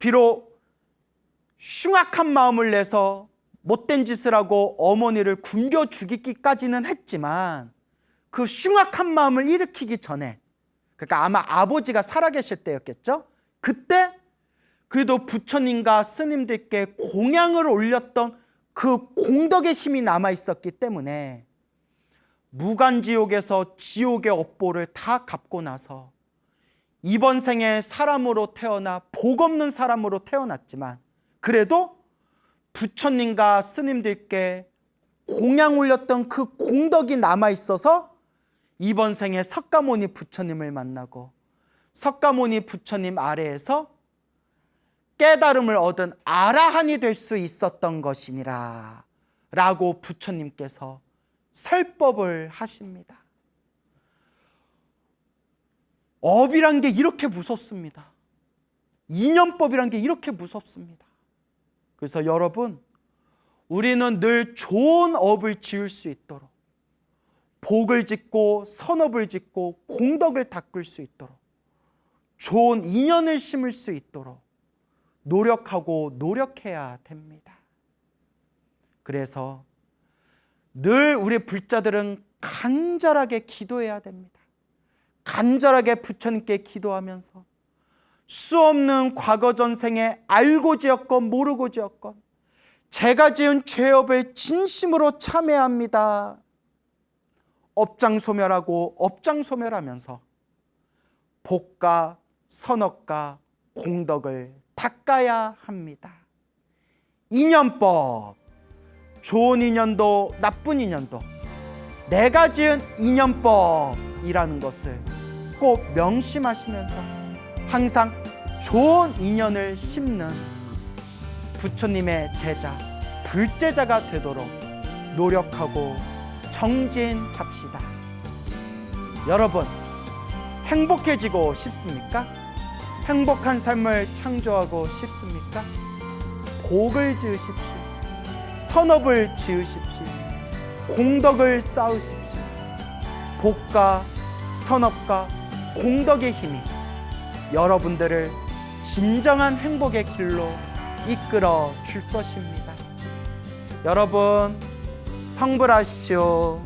비록 흉악한 마음을 내서 못된 짓을 하고 어머니를 굶겨 죽이기까지는 했지만, 그 흉악한 마음을 일으키기 전에, 그러니까 아마 아버지가 살아계실 때였겠죠. 그때 그래도 부처님과 스님들께 공양을 올렸던 그 공덕의 힘이 남아 있었기 때문에 무간지옥에서 지옥의 업보를 다 갚고 나서 이번 생에 사람으로 태어나 복 없는 사람으로 태어났지만, 그래도 부처님과 스님들께 공양 올렸던 그 공덕이 남아 있어서 이번 생에 석가모니 부처님을 만나고 석가모니 부처님 아래에서 깨달음을 얻은 아라한이 될 수 있었던 것이니라 라고 부처님께서 설법을 하십니다. 업이란 게 이렇게 무섭습니다. 인연법이란 게 이렇게 무섭습니다. 그래서 여러분, 우리는 늘 좋은 업을 지을 수 있도록, 복을 짓고 선업을 짓고 공덕을 닦을 수 있도록, 좋은 인연을 심을 수 있도록 노력하고 노력해야 됩니다. 그래서 늘 우리 불자들은 간절하게 기도해야 됩니다. 간절하게 부처님께 기도하면서 수없는 과거 전생에 알고 지었건 모르고 지었건 제가 지은 죄업을 진심으로 참회합니다. 업장소멸하고 업장소멸하면서 복과 선업과 공덕을 닦아야 합니다. 인연법, 좋은 인연도 나쁜 인연도 내가 지은 인연법이라는 것을 꼭 명심하시면서 항상 좋은 인연을 심는 부처님의 제자, 불제자가 되도록 노력하고 정진합시다. 여러분, 행복해지고 싶습니까? 행복한 삶을 창조하고 싶습니까? 복을 지으십시오. 선업을 지으십시오. 공덕을 쌓으십시오. 복과 선업과 공덕의 힘이 여러분들을 진정한 행복의 길로 이끌어 줄 것입니다. 여러분, 성불하십시오.